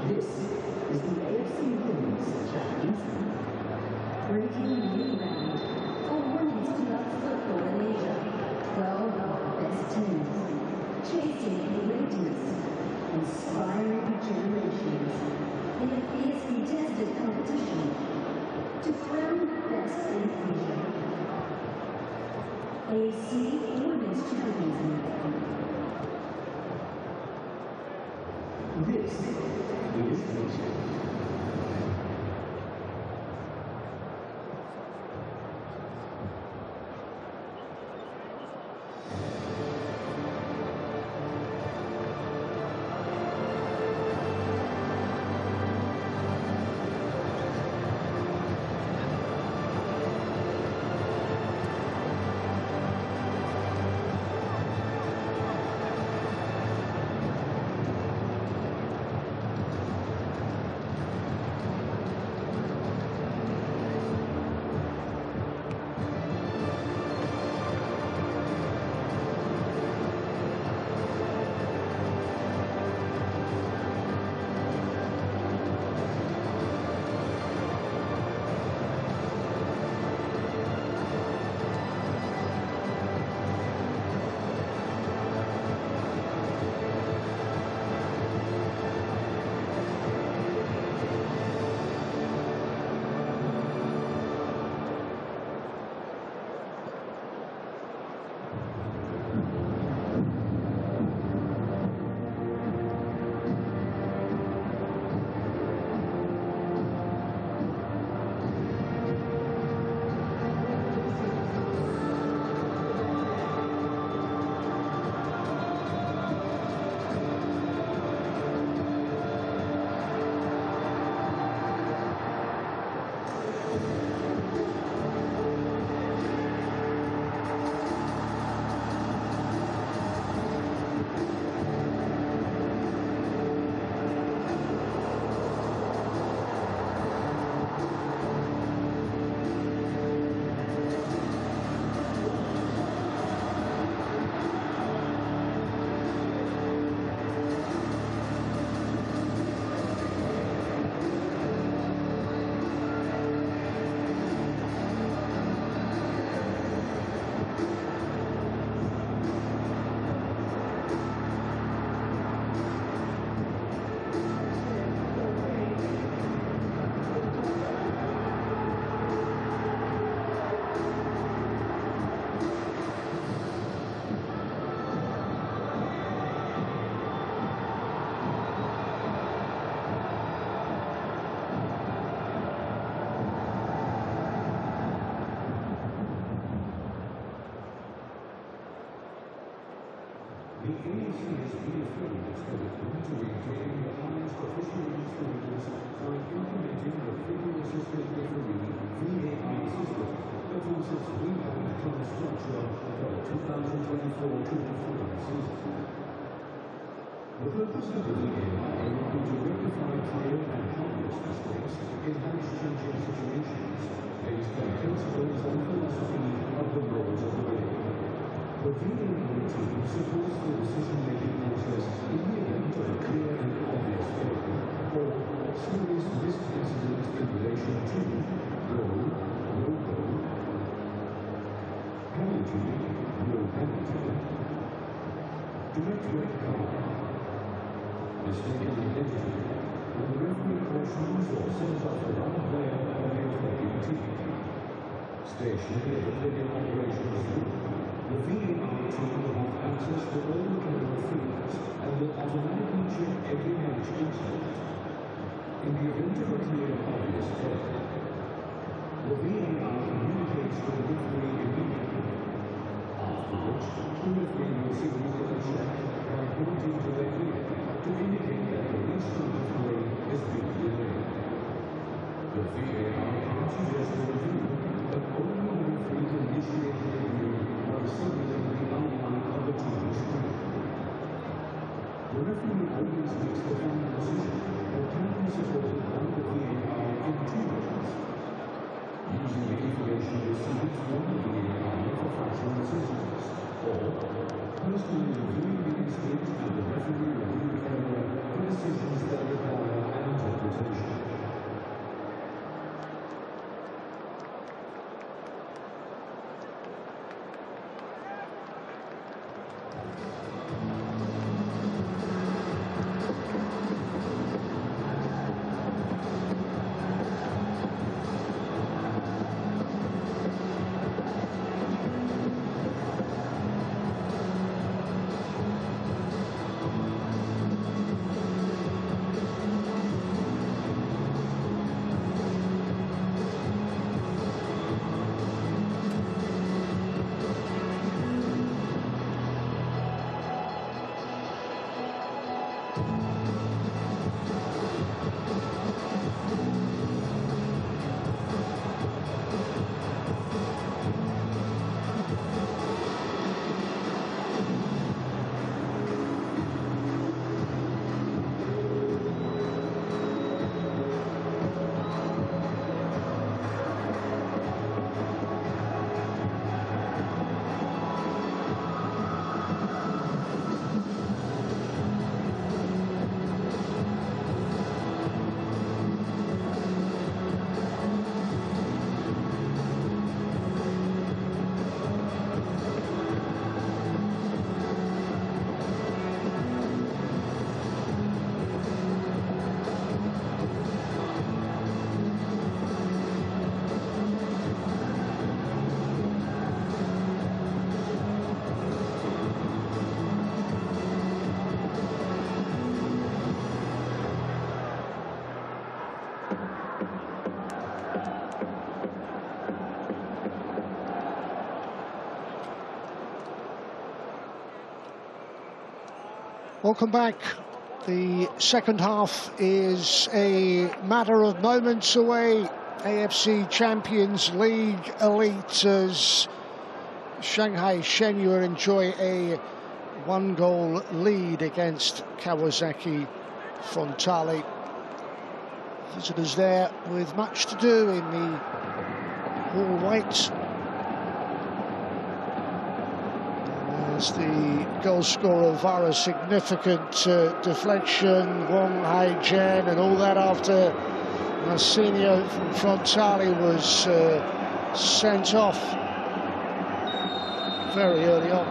This is the AFC Women's Champions League. Breaking new ground for women's club football in Asia. 12 of the best teams, chasing greatness, inspiring generations in a fierce contested competition to crown the best in Asia. AFC Women's Champions League. This is Asia. The AFC has reaffirmed its commitment to maintaining the highest officiating standards by implementing the Football Assistant Referee VAR system that was its revamped club structure for the 2024-25 season. The purpose of the VAR will be to rectify clear and obvious mistakes in match-changing situations based on principles and philosophy of the rules of the game. The VAR team supports the decision-making process in the event of a clear and obvious failure or serious missed incident in relation to goal, no goal, penalty, no penalty, direct red card, mistaken identity, when the referee cautions or sends off a wrong player against the team. Stationary at the playing operations room. The VAR team will have access to all the camera feeds and will automatically check every match incident. In the event of a clear and obvious failure, the VAR communicates to the referee immediately. After which, the referee will signal a check by pointing to their ear to indicate that the restart of play is being delayed. The VAR can suggest a review, but only the referee can initiate the review by signaling the outline of the TV screen. The referee always makes the final decision, but can be supported by the VAR in two ways. Using the information received from the VAR for factual decisions, or personally reviewing the incident and the referee review camera for decisions that require an interpretation. Welcome back. The second half is a matter of moments away. AFC Champions League Elite as Shanghai Shenhua enjoy a one-goal lead against Kawasaki Frontale. Visitors there with much to do in the all-white. As the goal scorer via significant deflection, Wong Hai-Jen, and all that after Marcinho from Frontale was sent off very early on.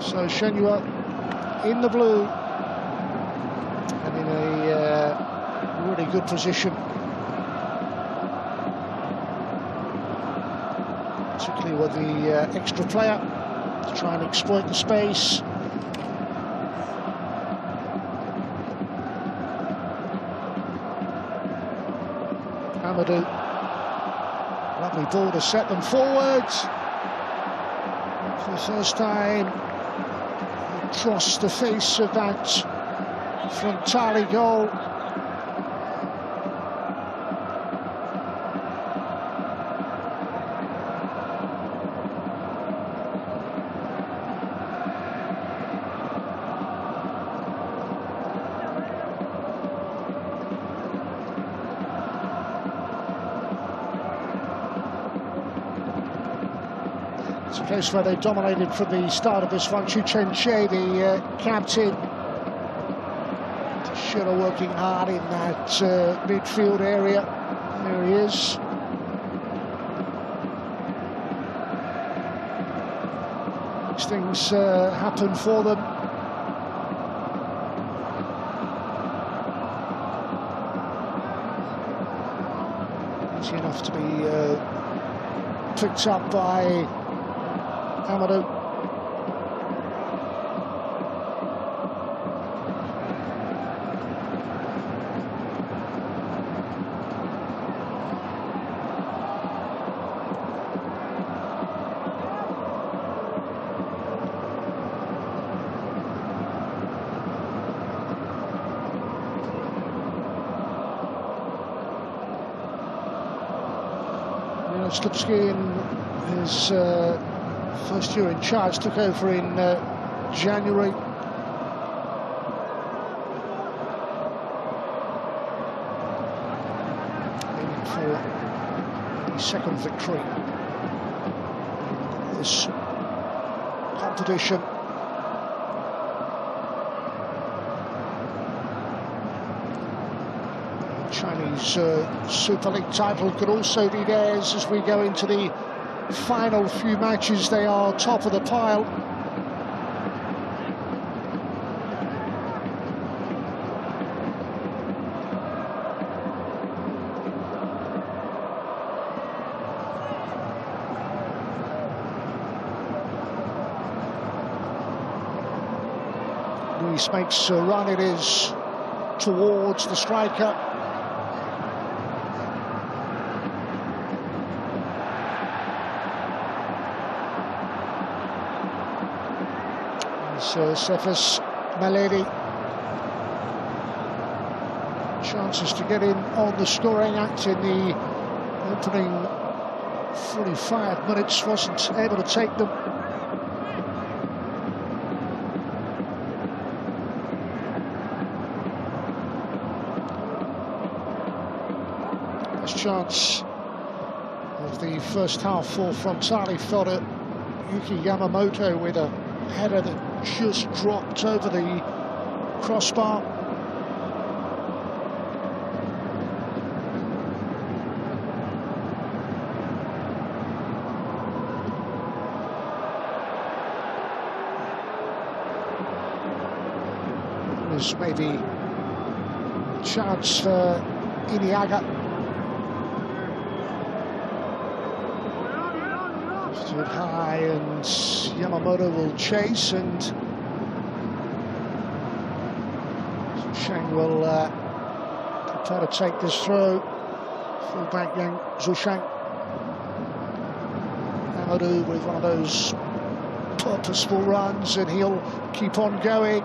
So Shenhua in the blue and in a really good position, particularly with the extra player to try and exploit the space. Amadou Lovely ball to set them forward. For the first time across the face of that Frontale goal. It's a case where they dominated from the start of this one. CHN, the captain, sure working hard in that midfield area. There he is. These things happen for them. Easy enough to be picked up by Amadou. Slipsky in his first year in charge, took over in January. Aiming for the second victory in this competition. Chinese Super League title could also be theirs as we go into the final few matches. They are top of the pile. Luis makes a run, it is towards the striker. Cephas Maledi. Chances to get in on the scoring act in the opening 45 minutes, wasn't able to take them. Best chance of the first half for Frontale fell to Yuki Yamamoto with a header that just dropped over the crossbar. There's maybe a chance for Iniaga. Stood high and Yamamoto will chase, and Shang will prepare to take this throw. Fullback Yang Zushang. Amadou with one of those purposeful runs, and he'll keep on going.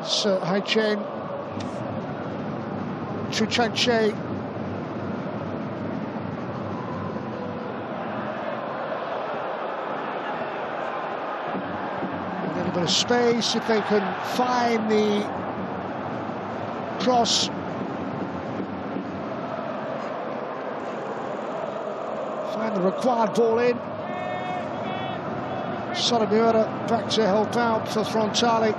This is Haichen. Chuchanche. Bit of space if they can find the cross. Find the required ball in. Sotomura back to help out for Frontale.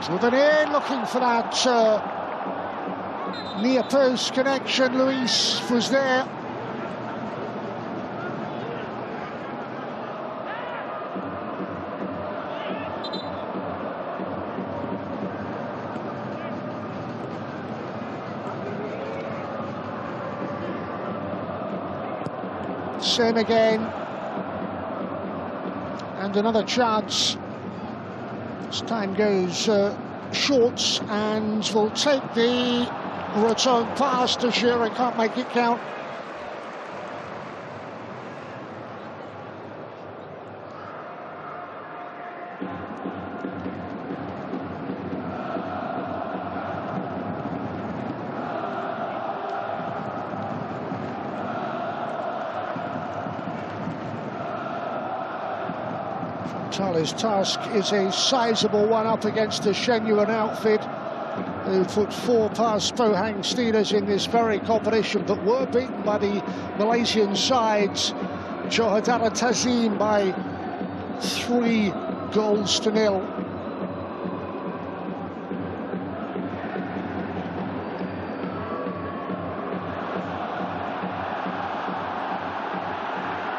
Driven in, looking for that near post connection. Luis was there. Same again. And another chance. As time goes short, and will take the return pass to Shearer. Can't make it count. Frontale's task is a sizable one up against the Shenhua outfit, who put 4 past Pohang Steelers in this very competition, but were beaten by the Malaysian sides, Johadara Tazim, by 3-0.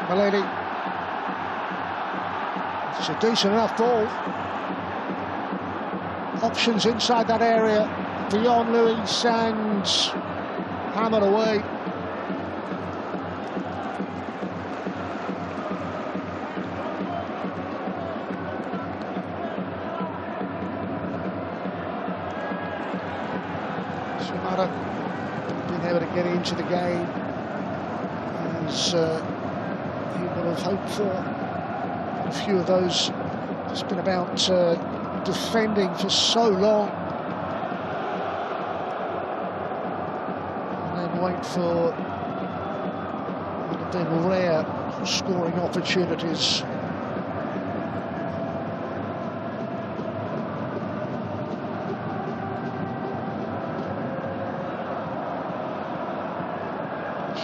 Malady. It's a decent enough ball. Options inside that area beyond Luis, and hammered away. Shimada being able to get into the game as he would have hoped for. A few of those. It's been about defending for so long, and then wait for one of the rare scoring opportunities.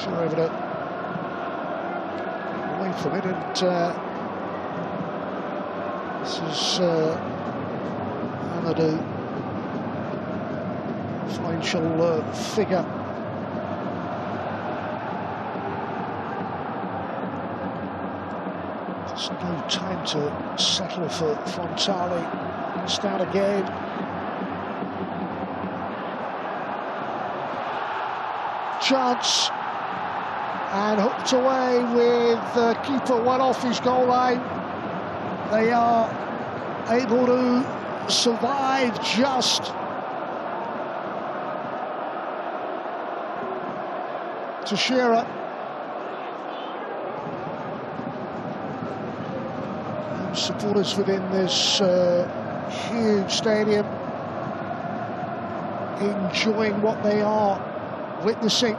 Sure over it. Away from it, and this is Amadou, financial figure. There's no time to settle for Frontale. Start again. Chance, and hooked away with the keeper well off his goal line. They are able to survive just. To Shearer. And supporters within this huge stadium enjoying what they are witnessing.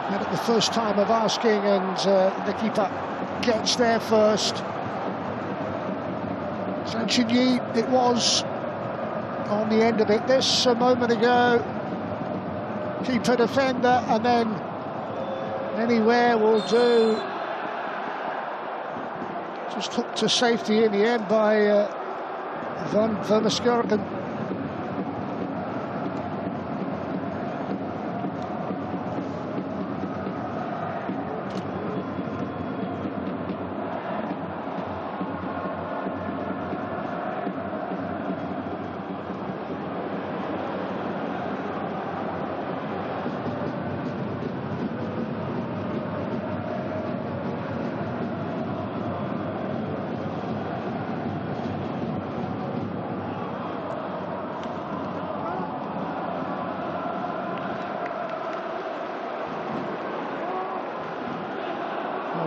And at the first time of asking, and the keeper gets there first. Sanchin it was on the end of it. This a moment ago. Keeper, defender, and then anywhere will do. Just hooked to safety in the end by Van Vermeskirchen.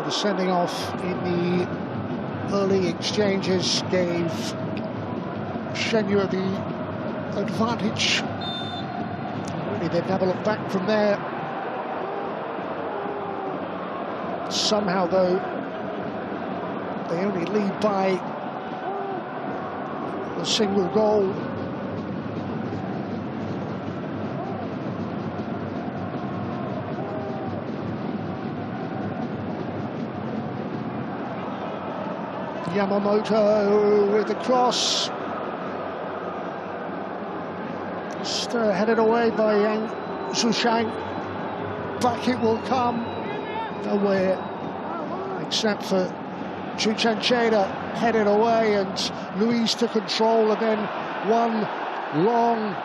The sending off in the early exchanges gave Shenhua the advantage. Really, they've never looked back from there. Somehow, though, they only lead by a single goal. Yamamoto with the cross. Just headed away by Yang Zhushang. Back it will come. Nowhere except for Chuchan Cheda headed away, and Luis to control, and then one long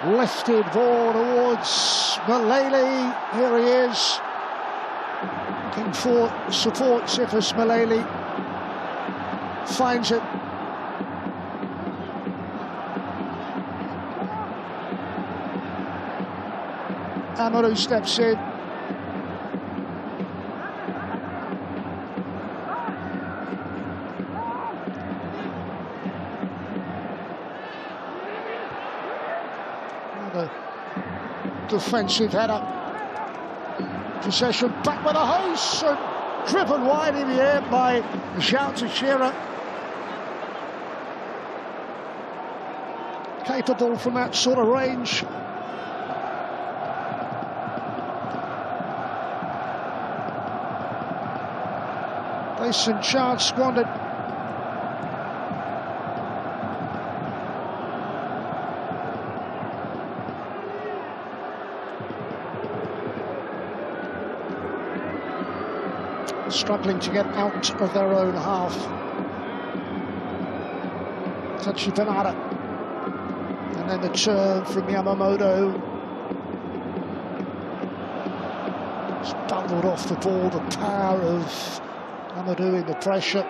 Lifted ball towards Malele. Here he is. Looking for support. Sifus Malele finds it. Amadou steps in. Another defensive header. Possession back with a host and driven wide in the air by Zhao Teixeira. Capable from that sort of range. Decent chance squandered. Struggling to get out of their own half. Tachi Benada. And then the turn from Yamamoto. It's bundled off the ball, the power of Amadou in the pressure.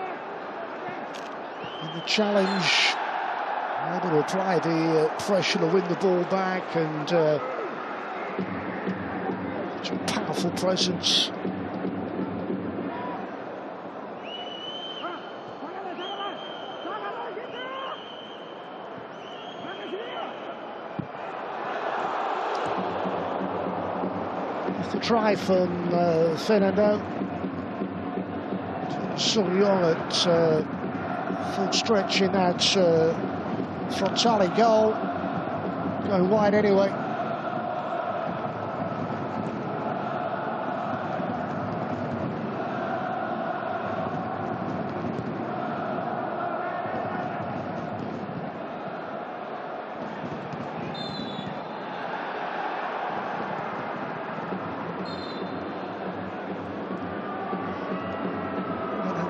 And the challenge. Able to apply the pressure to win the ball back, and such a powerful presence. The try from Fernando. Sourion at full stretch in that Frontale goal. Going wide anyway.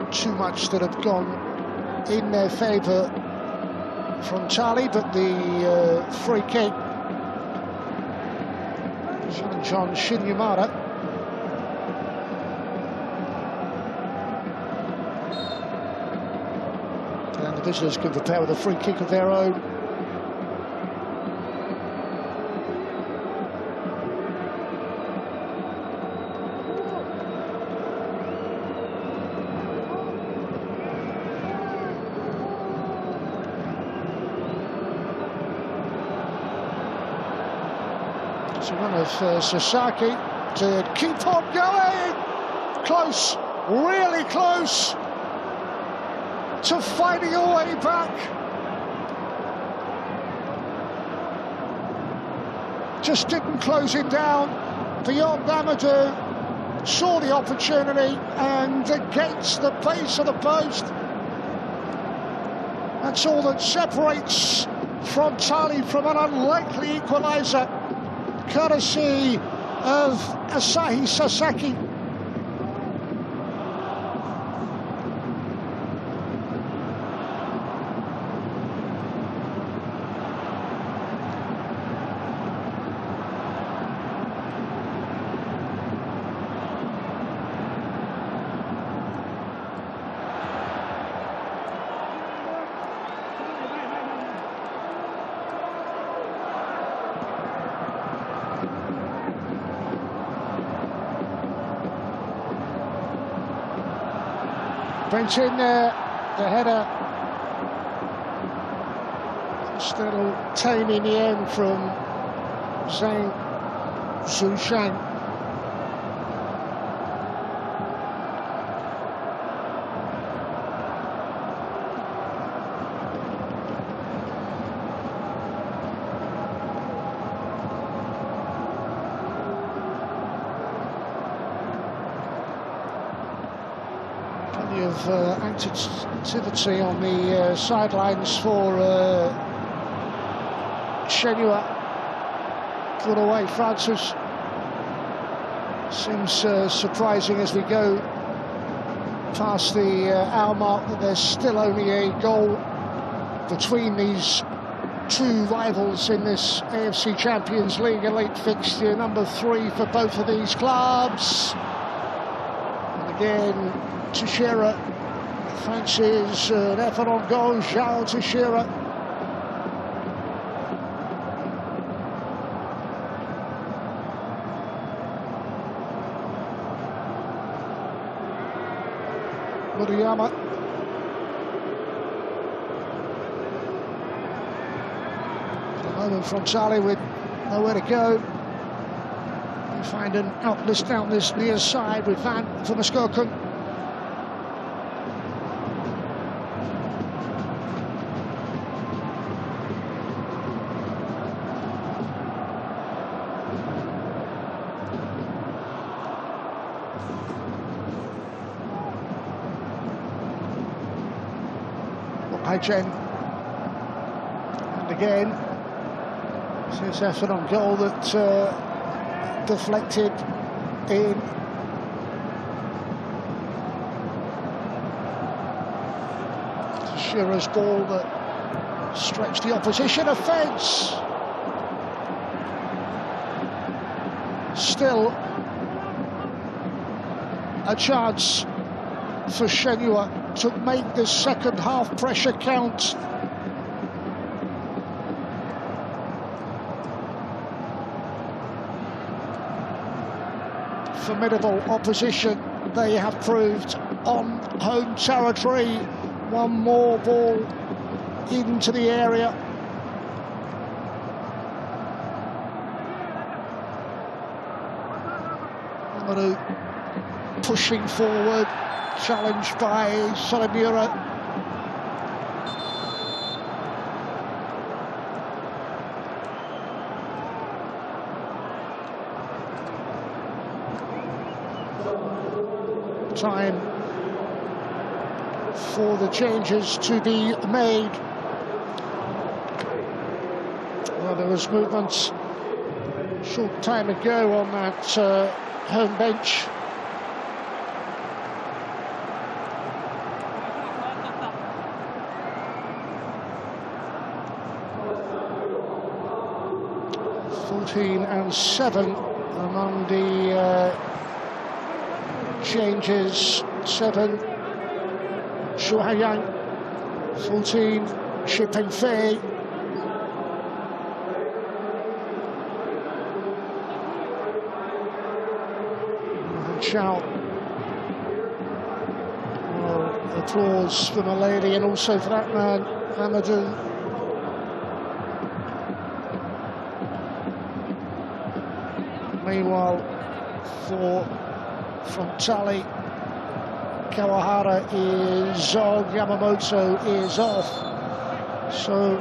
Too much that have gone in their favour Frontale, but the free kick, John Shinyamada. And the visitors can prepare with a free kick of their own. It's one of Sasaki to keep on going. Close, really close to finding a way back. Just didn't close it down. Beyond Amadou saw the opportunity and against the base of the post. That's all that separates Frontale from an unlikely equaliser, courtesy of Asahi Sasaki. Brent in there, the header. Just a little tame in the end from Zhang Zhushang. Of activity on the sidelines for Shenhua. Good away, Francis. Seems surprising as we go past the hour mark that there's still only a goal between these two rivals in this AFC Champions League Elite fixture, number 3 for both of these clubs. And again, Teixeira fancies an effort on goal. João Teixeira. Murayama. Frontale with nowhere to go. We find an outlet down this near side with Van Vermaskirchen. CHN. And again, this effort on goal that deflected in. Teixeira's ball that stretched the opposition offence. Still a chance for Shenhua to make the second half pressure count. Formidable opposition they have proved on home territory. One more ball into the area. Maru pushing forward, challenged by Salimura. Time for the changes to be made. Well, there was movement a short time ago on that home bench. And 7 among the changes. 7 Shu Haiyang, 14 Shi Pengfei, Chow. Well, applause for Milady and also for that man Amadou. Meanwhile, for Frontale, Kawahara is on, Yamamoto is off. So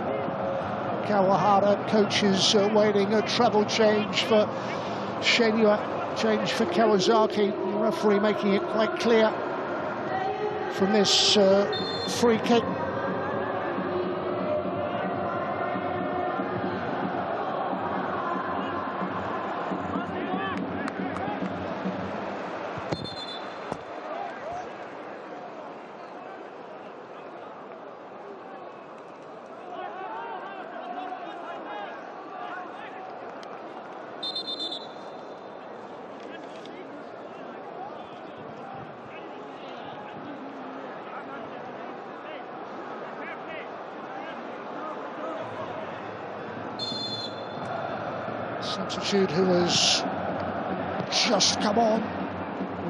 Kawahara, coaches waiting a treble change for Shenhua, change for Kawasaki. The referee making it quite clear from this free kick. Substitute who has just come on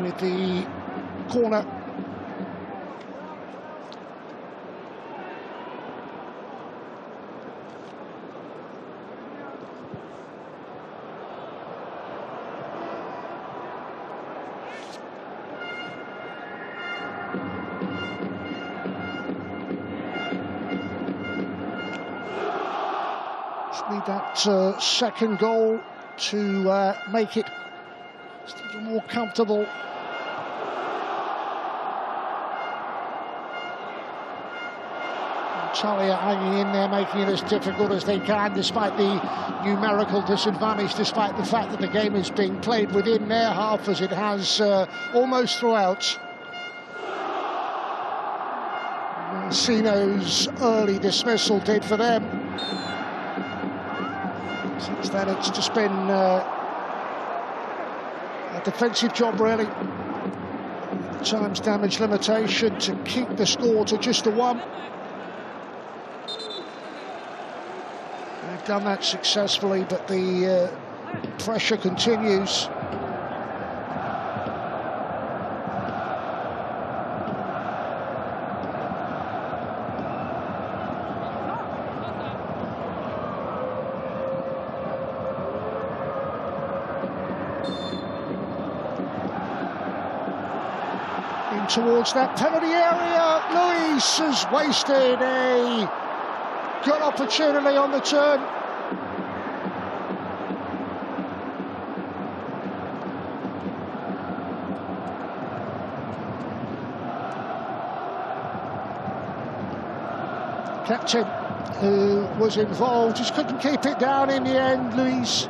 with the corner. Need that second goal to make it just a little more comfortable. Talia hanging in there, making it as difficult as they can, despite the numerical disadvantage, despite the fact that the game is being played within their half, as it has almost throughout. Mancino's early dismissal did for them. Since then, it's just been a defensive job, really. Times damage limitation to keep the score to just a 1. They've done that successfully, but the pressure continues. Towards that penalty area, Luis has wasted a good opportunity on the turn. Captain, who was involved, just couldn't keep it down in the end, Luis.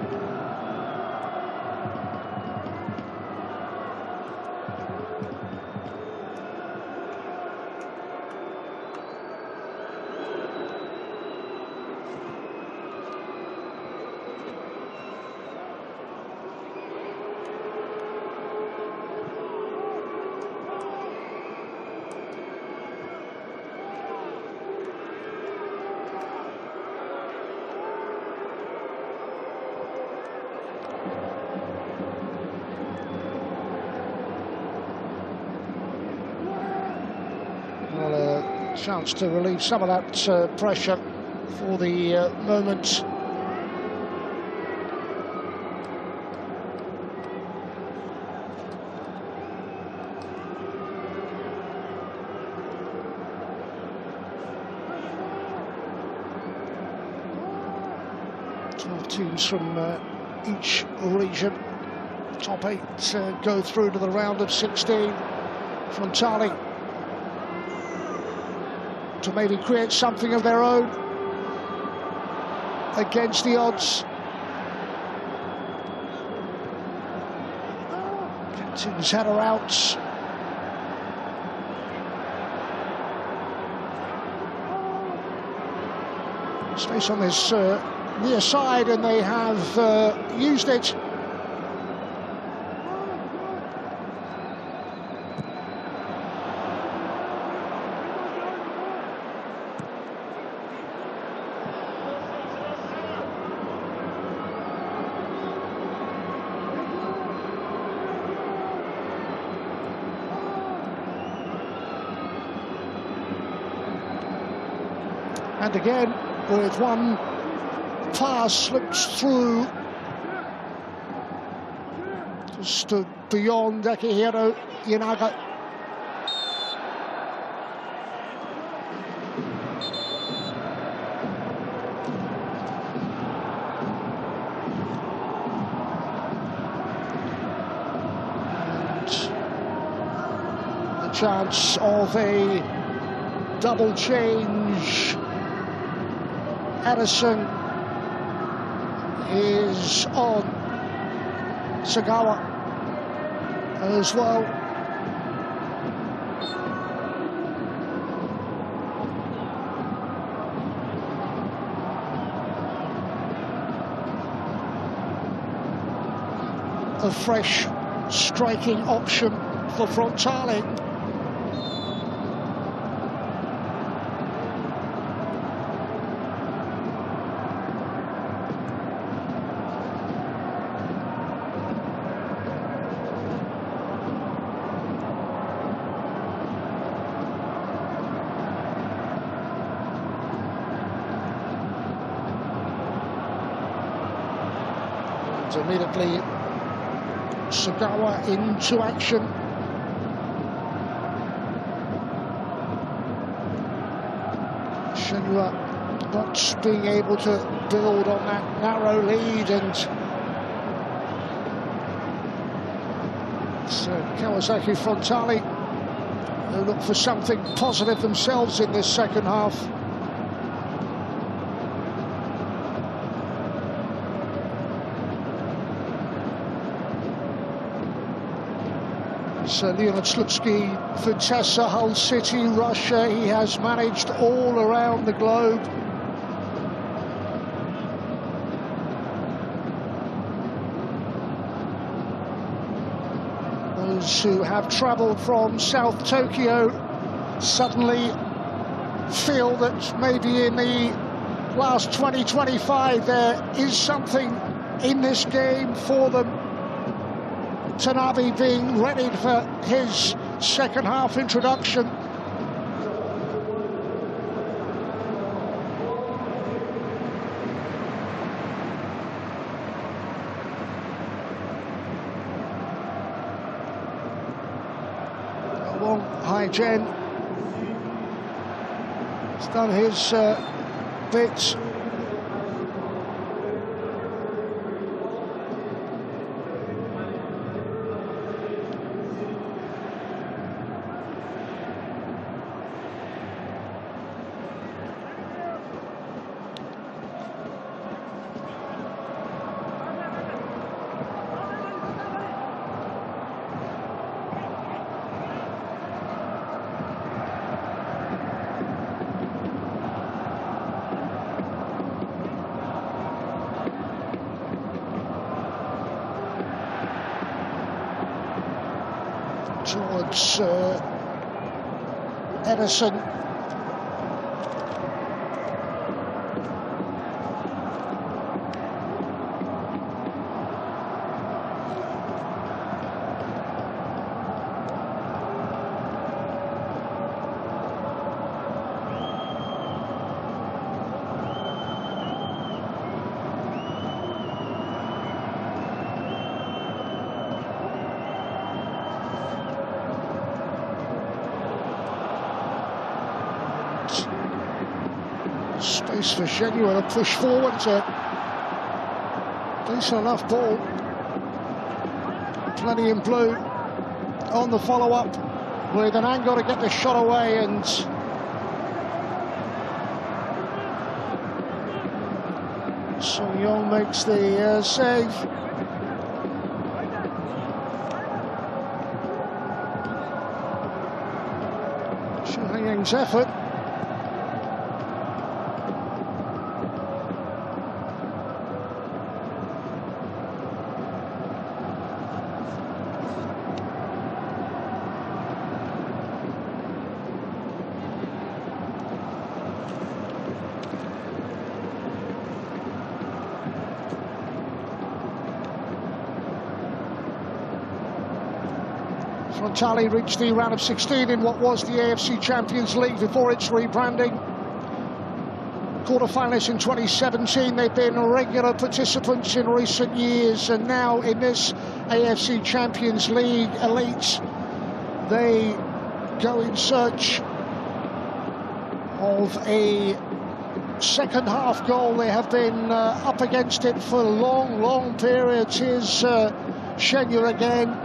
Chance to relieve some of that pressure for the moment. Teams from each region. Top 8 go through to the round of 16. Frontale to maybe create something of their own against the odds. Captain's had her out. Space on this near side, and they have used it. And again, with one pass slips through, just beyond Akihiro Yanaga. And the chance of a double change. Addison is on Sagawa as well. A fresh striking option for Frontale. Immediately Sagawa into action. Shenhua not being able to build on that narrow lead, and it's Kawasaki Frontale who look for something positive themselves in this second half. Leonid Slutsky, Vitesse, Hull City, Russia. He has managed all around the globe. those who have travelled from South Tokyo suddenly feel that maybe in the last 20-25 there is something in this game for them. Tanabe being ready for his second half introduction. CHN has done his bits. Towards Edison. Space for Shenhua to push forward. Decent enough ball. Plenty in blue on the follow-up with an angle to get the shot away, and Song Yong makes the save. Shanghai Yang's effort. Frontale reached the round of 16 in what was the AFC Champions League before its rebranding. Quarter-finalists in 2017, they've been regular participants in recent years, and now in this AFC Champions League Elite, they go in search of a second half goal. They have been up against it for long periods. Here's Shenhua again.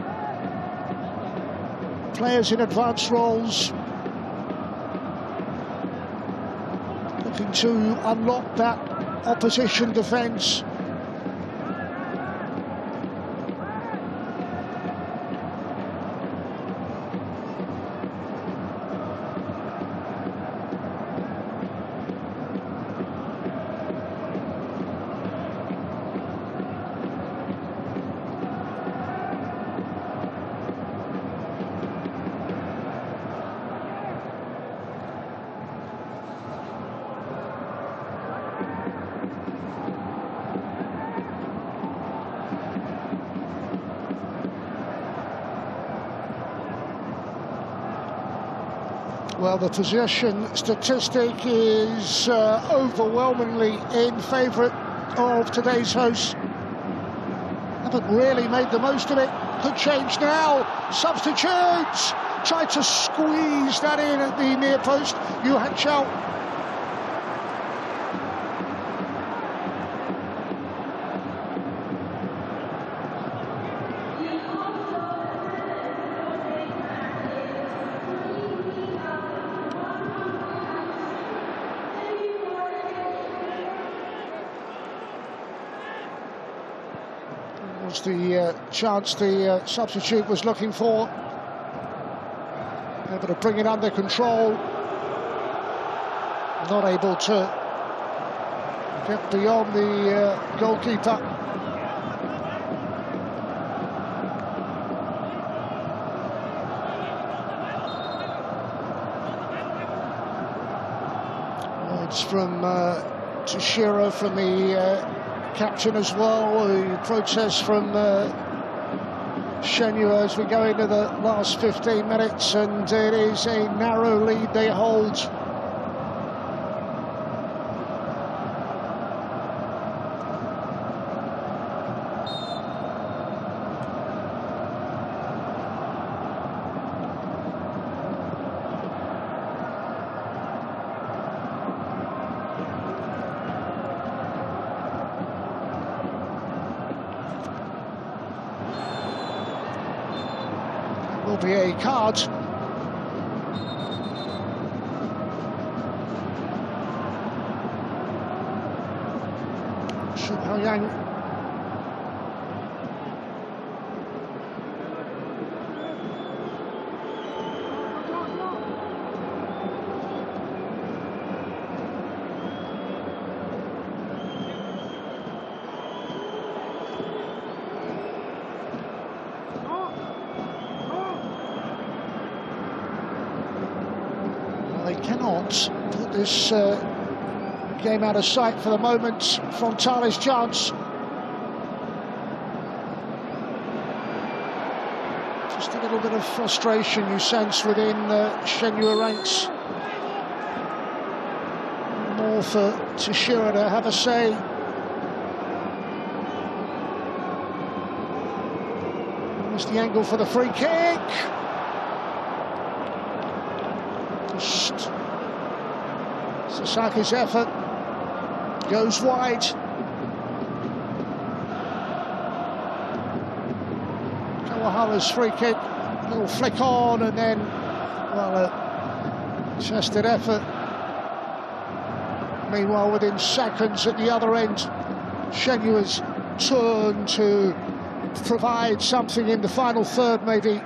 Players in advanced roles looking to unlock that opposition defence. Well, the possession statistic is overwhelmingly in favour of today's hosts. Haven't really made the most of it. Could change now. Substitutes. Tried to squeeze that in at the near post. Yuhan Chao. Was the chance the substitute was looking for. Able to bring it under control. Not able to get beyond the goalkeeper. from Toshiro, from the captain as well. The protest from Shenhua as we go into the last 15 minutes, and it is a narrow lead they hold. Will be a card. Yang. They cannot put this game out of sight for the moment. Frontale's chance. Just a little bit of frustration you sense within Shenhua ranks. More for Toshiro to have a say. There's the angle for the free kick. Sasaki's effort goes wide. Kawahara's free kick, a little flick on, and then, well, a chested effort. Meanwhile, within seconds at the other end, Shenhua's turn to provide something in the final third, maybe.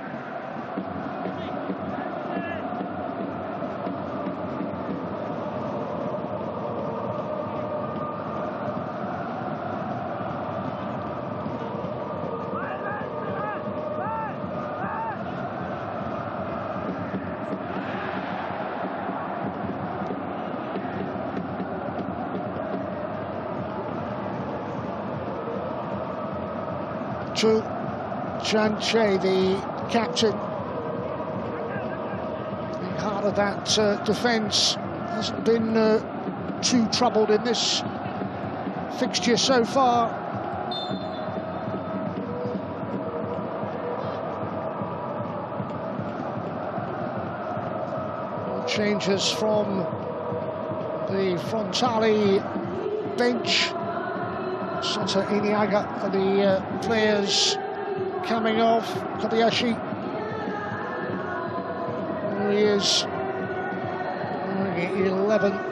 To Janche, the captain. The heart of that defence hasn't been too troubled in this fixture so far. Changes from the Frontale bench. Sota Iniaga are the players coming off. Kobayashi, there he is, 11.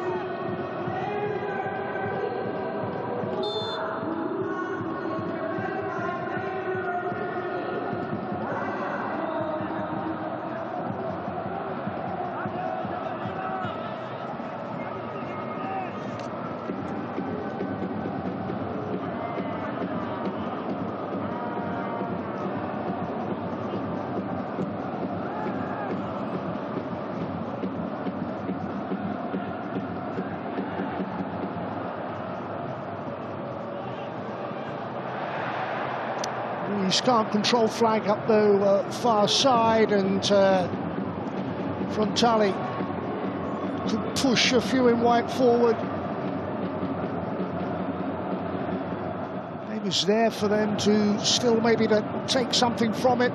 Can't control flag up the far side, and Frontale could push a few in white forward. Maybe it's there for them to still maybe to take something from it.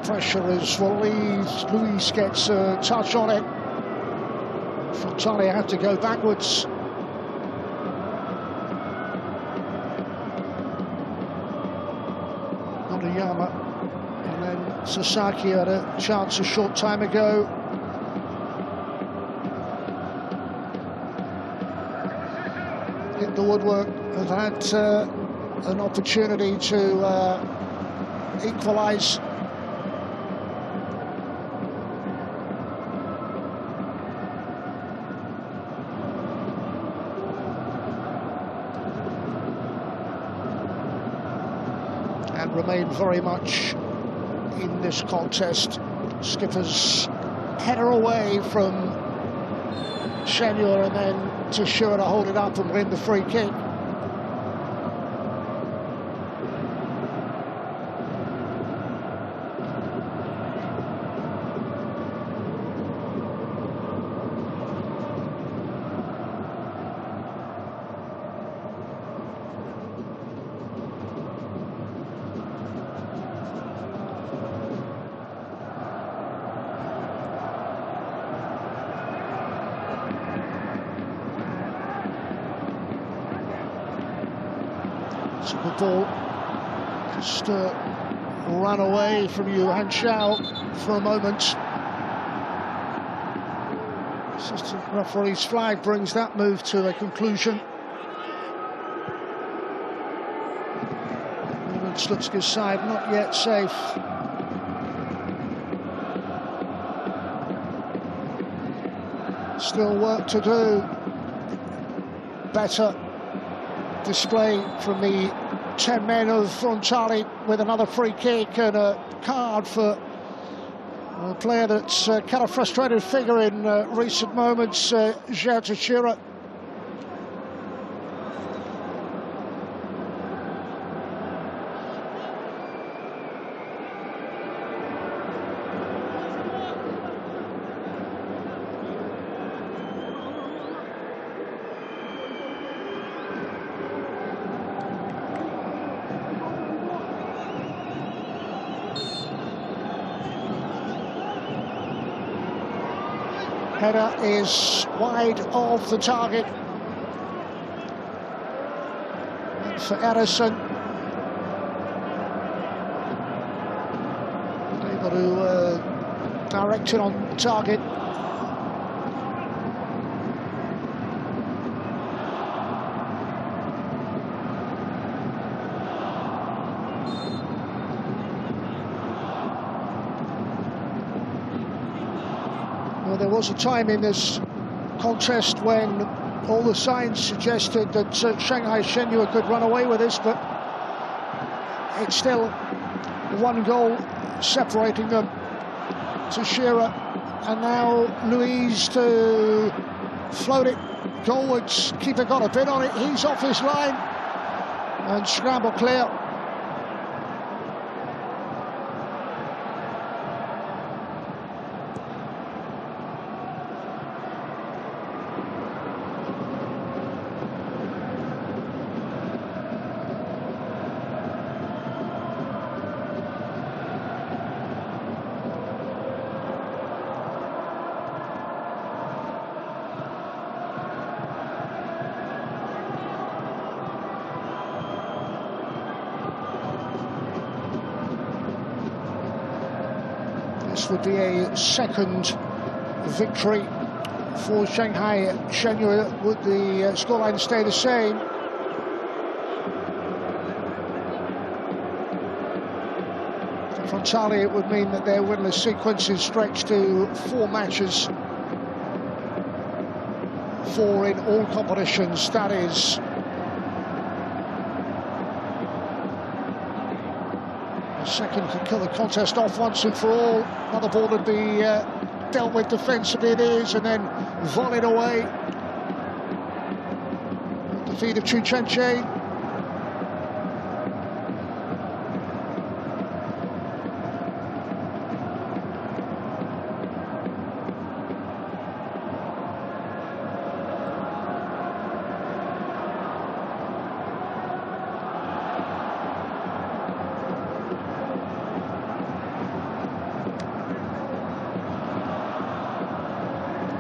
Pressure as Luis gets a touch on it. Frontale have to go backwards. Noriyama, and then Sasaki had a chance a short time ago. hit the woodwork, have had an opportunity to equalise. And remain very much in this contest. Skipper's header away from Shenhua, and then Teixeira to hold it up and win the free kick. It's a good ball. Just run away from Yuan Shao for a moment. Assistant referee's flag brings that move to a conclusion. Slutska's side not yet safe. Still work to do. Better display from the 10 men of Frontale, with another free kick and a card for a player that's kind of frustrated figure in recent moments, Teixeira. Header is wide of the target. And for Edison, able to direct it on target. Well, there was a time in this contest when all the signs suggested that Shanghai Shenhua could run away with this, but it's still one goal separating them. Teixeira, and now Luiz to float it goalwards. Keeper got a bit on it, he's off his line, and scramble clear. This would be a second victory for Shanghai Shenhua. Would the scoreline stay the same? For Frontale, it would mean that their winless sequence is stretched to 4 matches. 4 in all competitions, that is. Second could kill the contest off once and for all. Another ball would be dealt with defensively, it is, and then volleyed away. Defeat of CHN.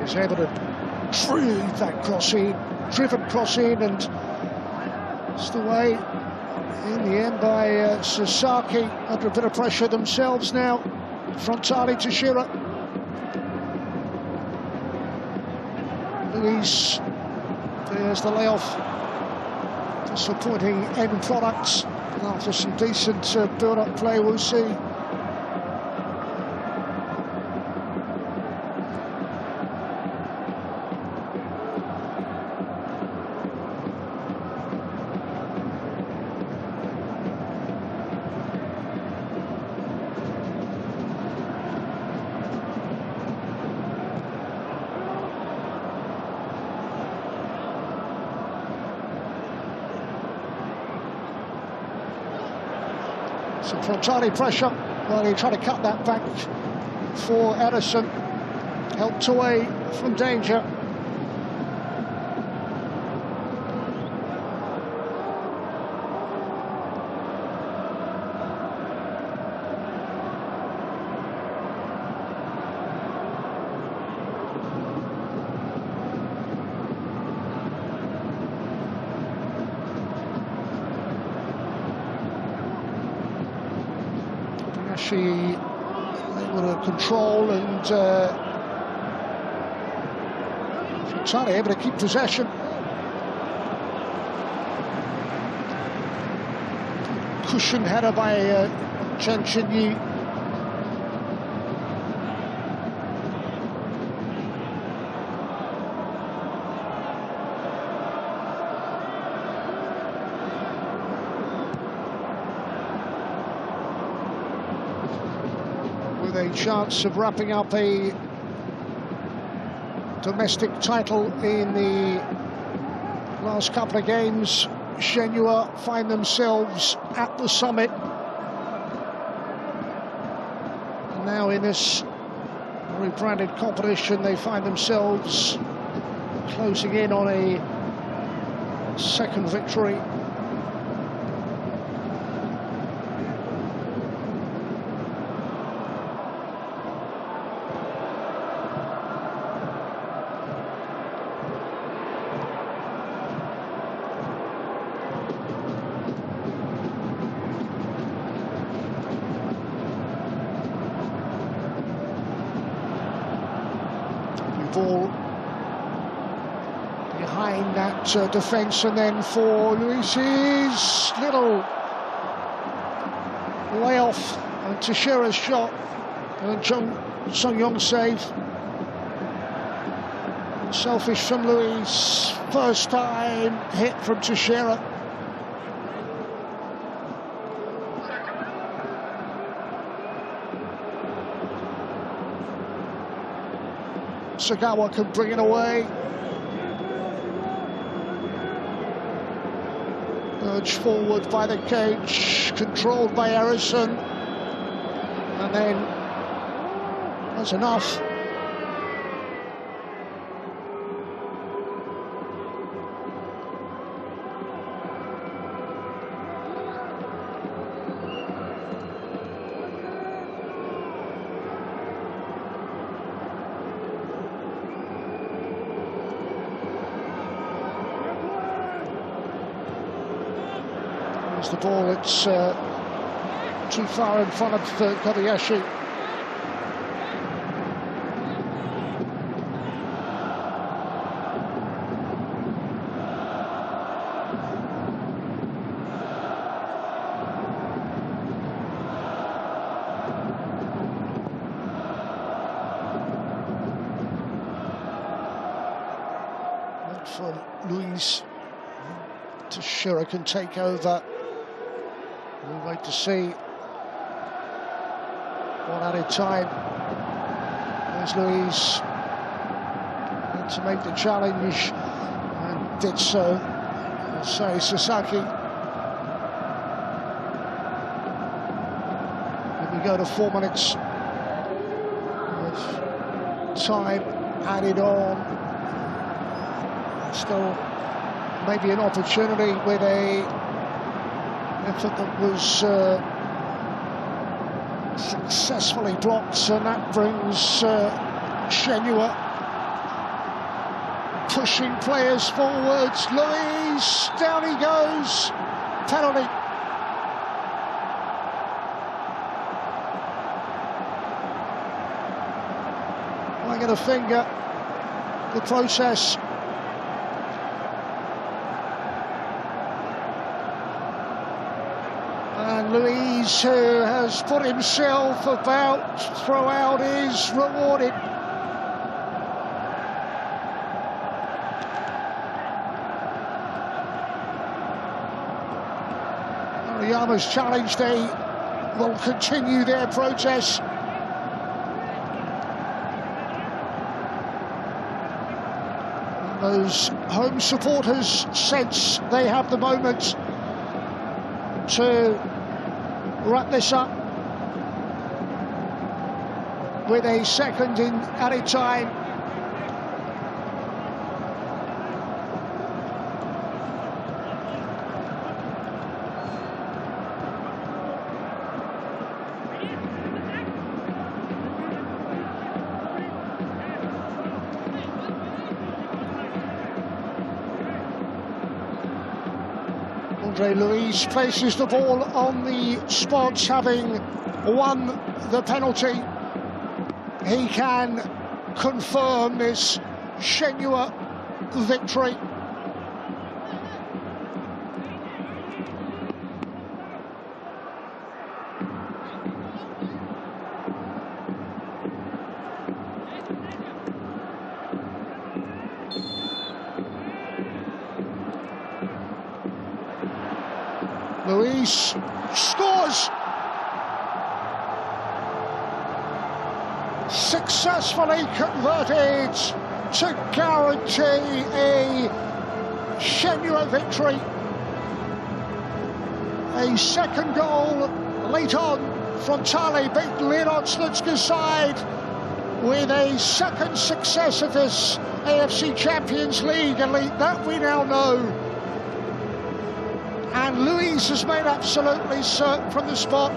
Is able to drive that cross in, driven cross in, and it's away in the end by Sasaki, under a bit of pressure themselves now. Frontale, Teixeira. Luiz, there's the layoff. Disappointing end products. After some decent build-up play, we'll see. Some Frontale pressure, while he tried to cut that back for Edison. Helped away from danger. Actually able to control and Frontale able to keep possession. Cushioned header by CHN. With a chance of wrapping up a domestic title in the last couple of games, Shenhua find themselves at the summit. And now in this rebranded competition, they find themselves closing in on a second victory. Ball behind that defence, and then for Luis's little layoff and Teixeira's shot, and Sung Yong save. Selfish from Luis, first time hit from Teixeira. Sagawa can bring it away. Urged forward by the cage, controlled by Harrison. And then that's enough. The ball, it's too far in front of Kobayashi. And for Luis, Teixeira can take over. We'll wait to see. One added time. There's Luis. Had to make the challenge and did so. I'll say Sasaki. Then we go to 4 minutes of time added on. Still maybe an opportunity with a effort that was successfully blocked, and that brings Shenhua pushing players forwards. Luis, down he goes. Penalty. Wagging a finger, the process. And Luis, who has put himself about throughout, is rewarded. Yama's challenge, they will continue their protest. Those home supporters sense they have the moment to wrap this up with a second in added time. Luis places the ball on the spot, having won the penalty. He can confirm this Shenhua victory. Luis scores! Successfully converted to guarantee a Shenhua victory. A second goal late on. Frontale beat Leonard Slutsky's side with a second success of this AFC Champions League Elite. That we now know. And Luis has made absolutely certain from the spot.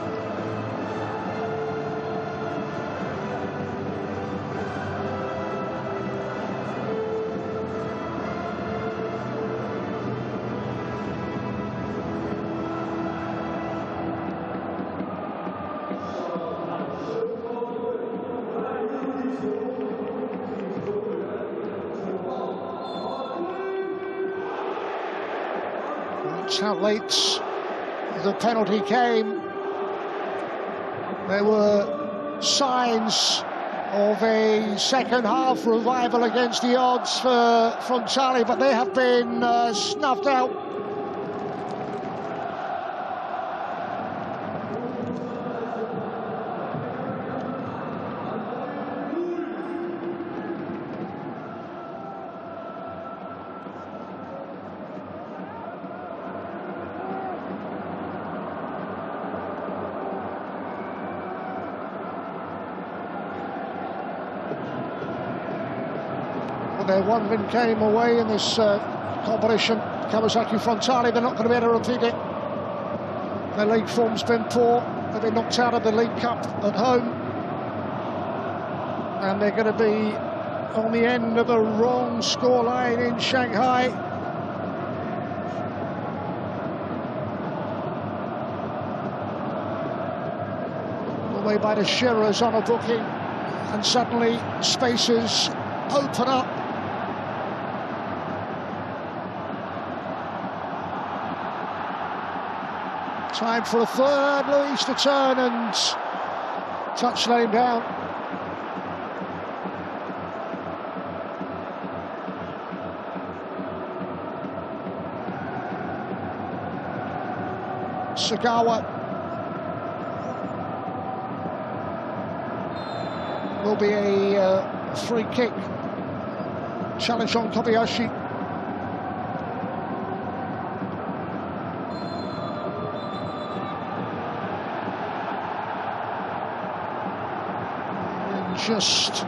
That's how late the penalty came. There were signs of a second half revival against the odds for Frontale, but they have been snuffed out. Their one win came away in this competition. Kawasaki Frontale, they're not going to be able to repeat it. Their league form's been poor. They've been knocked out of the League Cup at home. And they're going to be on the end of a wrong scoreline in Shanghai. Away by the Shirras on a booking. And suddenly spaces open up. Time for a third, Luis to turn and touch lane down. Sagawa will be a free kick. Challenge on Kobayashi. Just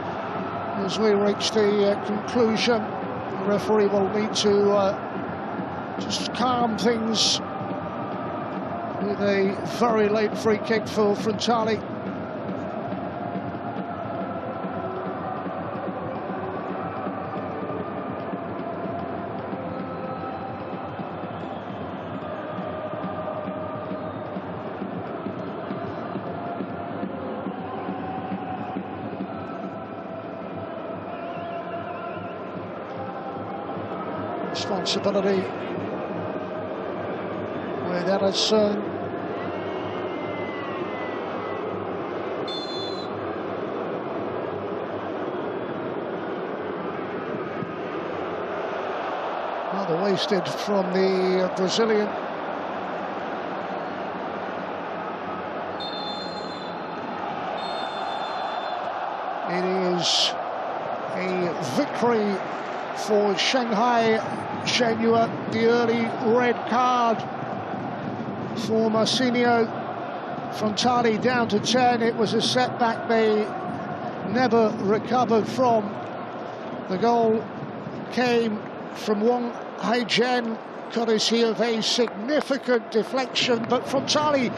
as we reach the conclusion, the referee will need to just calm things with a very late free kick for Frontale. Responsibility with Ederson. rather wasted from the Brazilian. It is a victory for Shanghai Shenhua. The early red card for Marcinho Frontale down to 10. It was a setback they never recovered from. The goal came from Wang Haizhen, courtesy of a significant deflection, but Frontale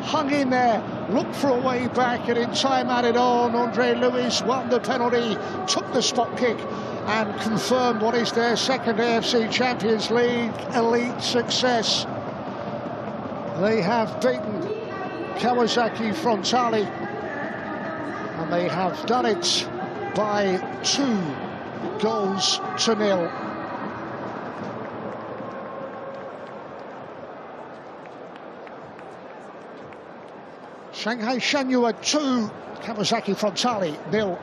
hung in there, looked for a way back, and in time added on. Andre Luis won the penalty, took the spot kick, and confirmed what is their second AFC Champions League Elite success. They have beaten Kawasaki Frontale, and they have done it by 2-0. Shanghai Shenhua 2, Kawasaki Frontale 0.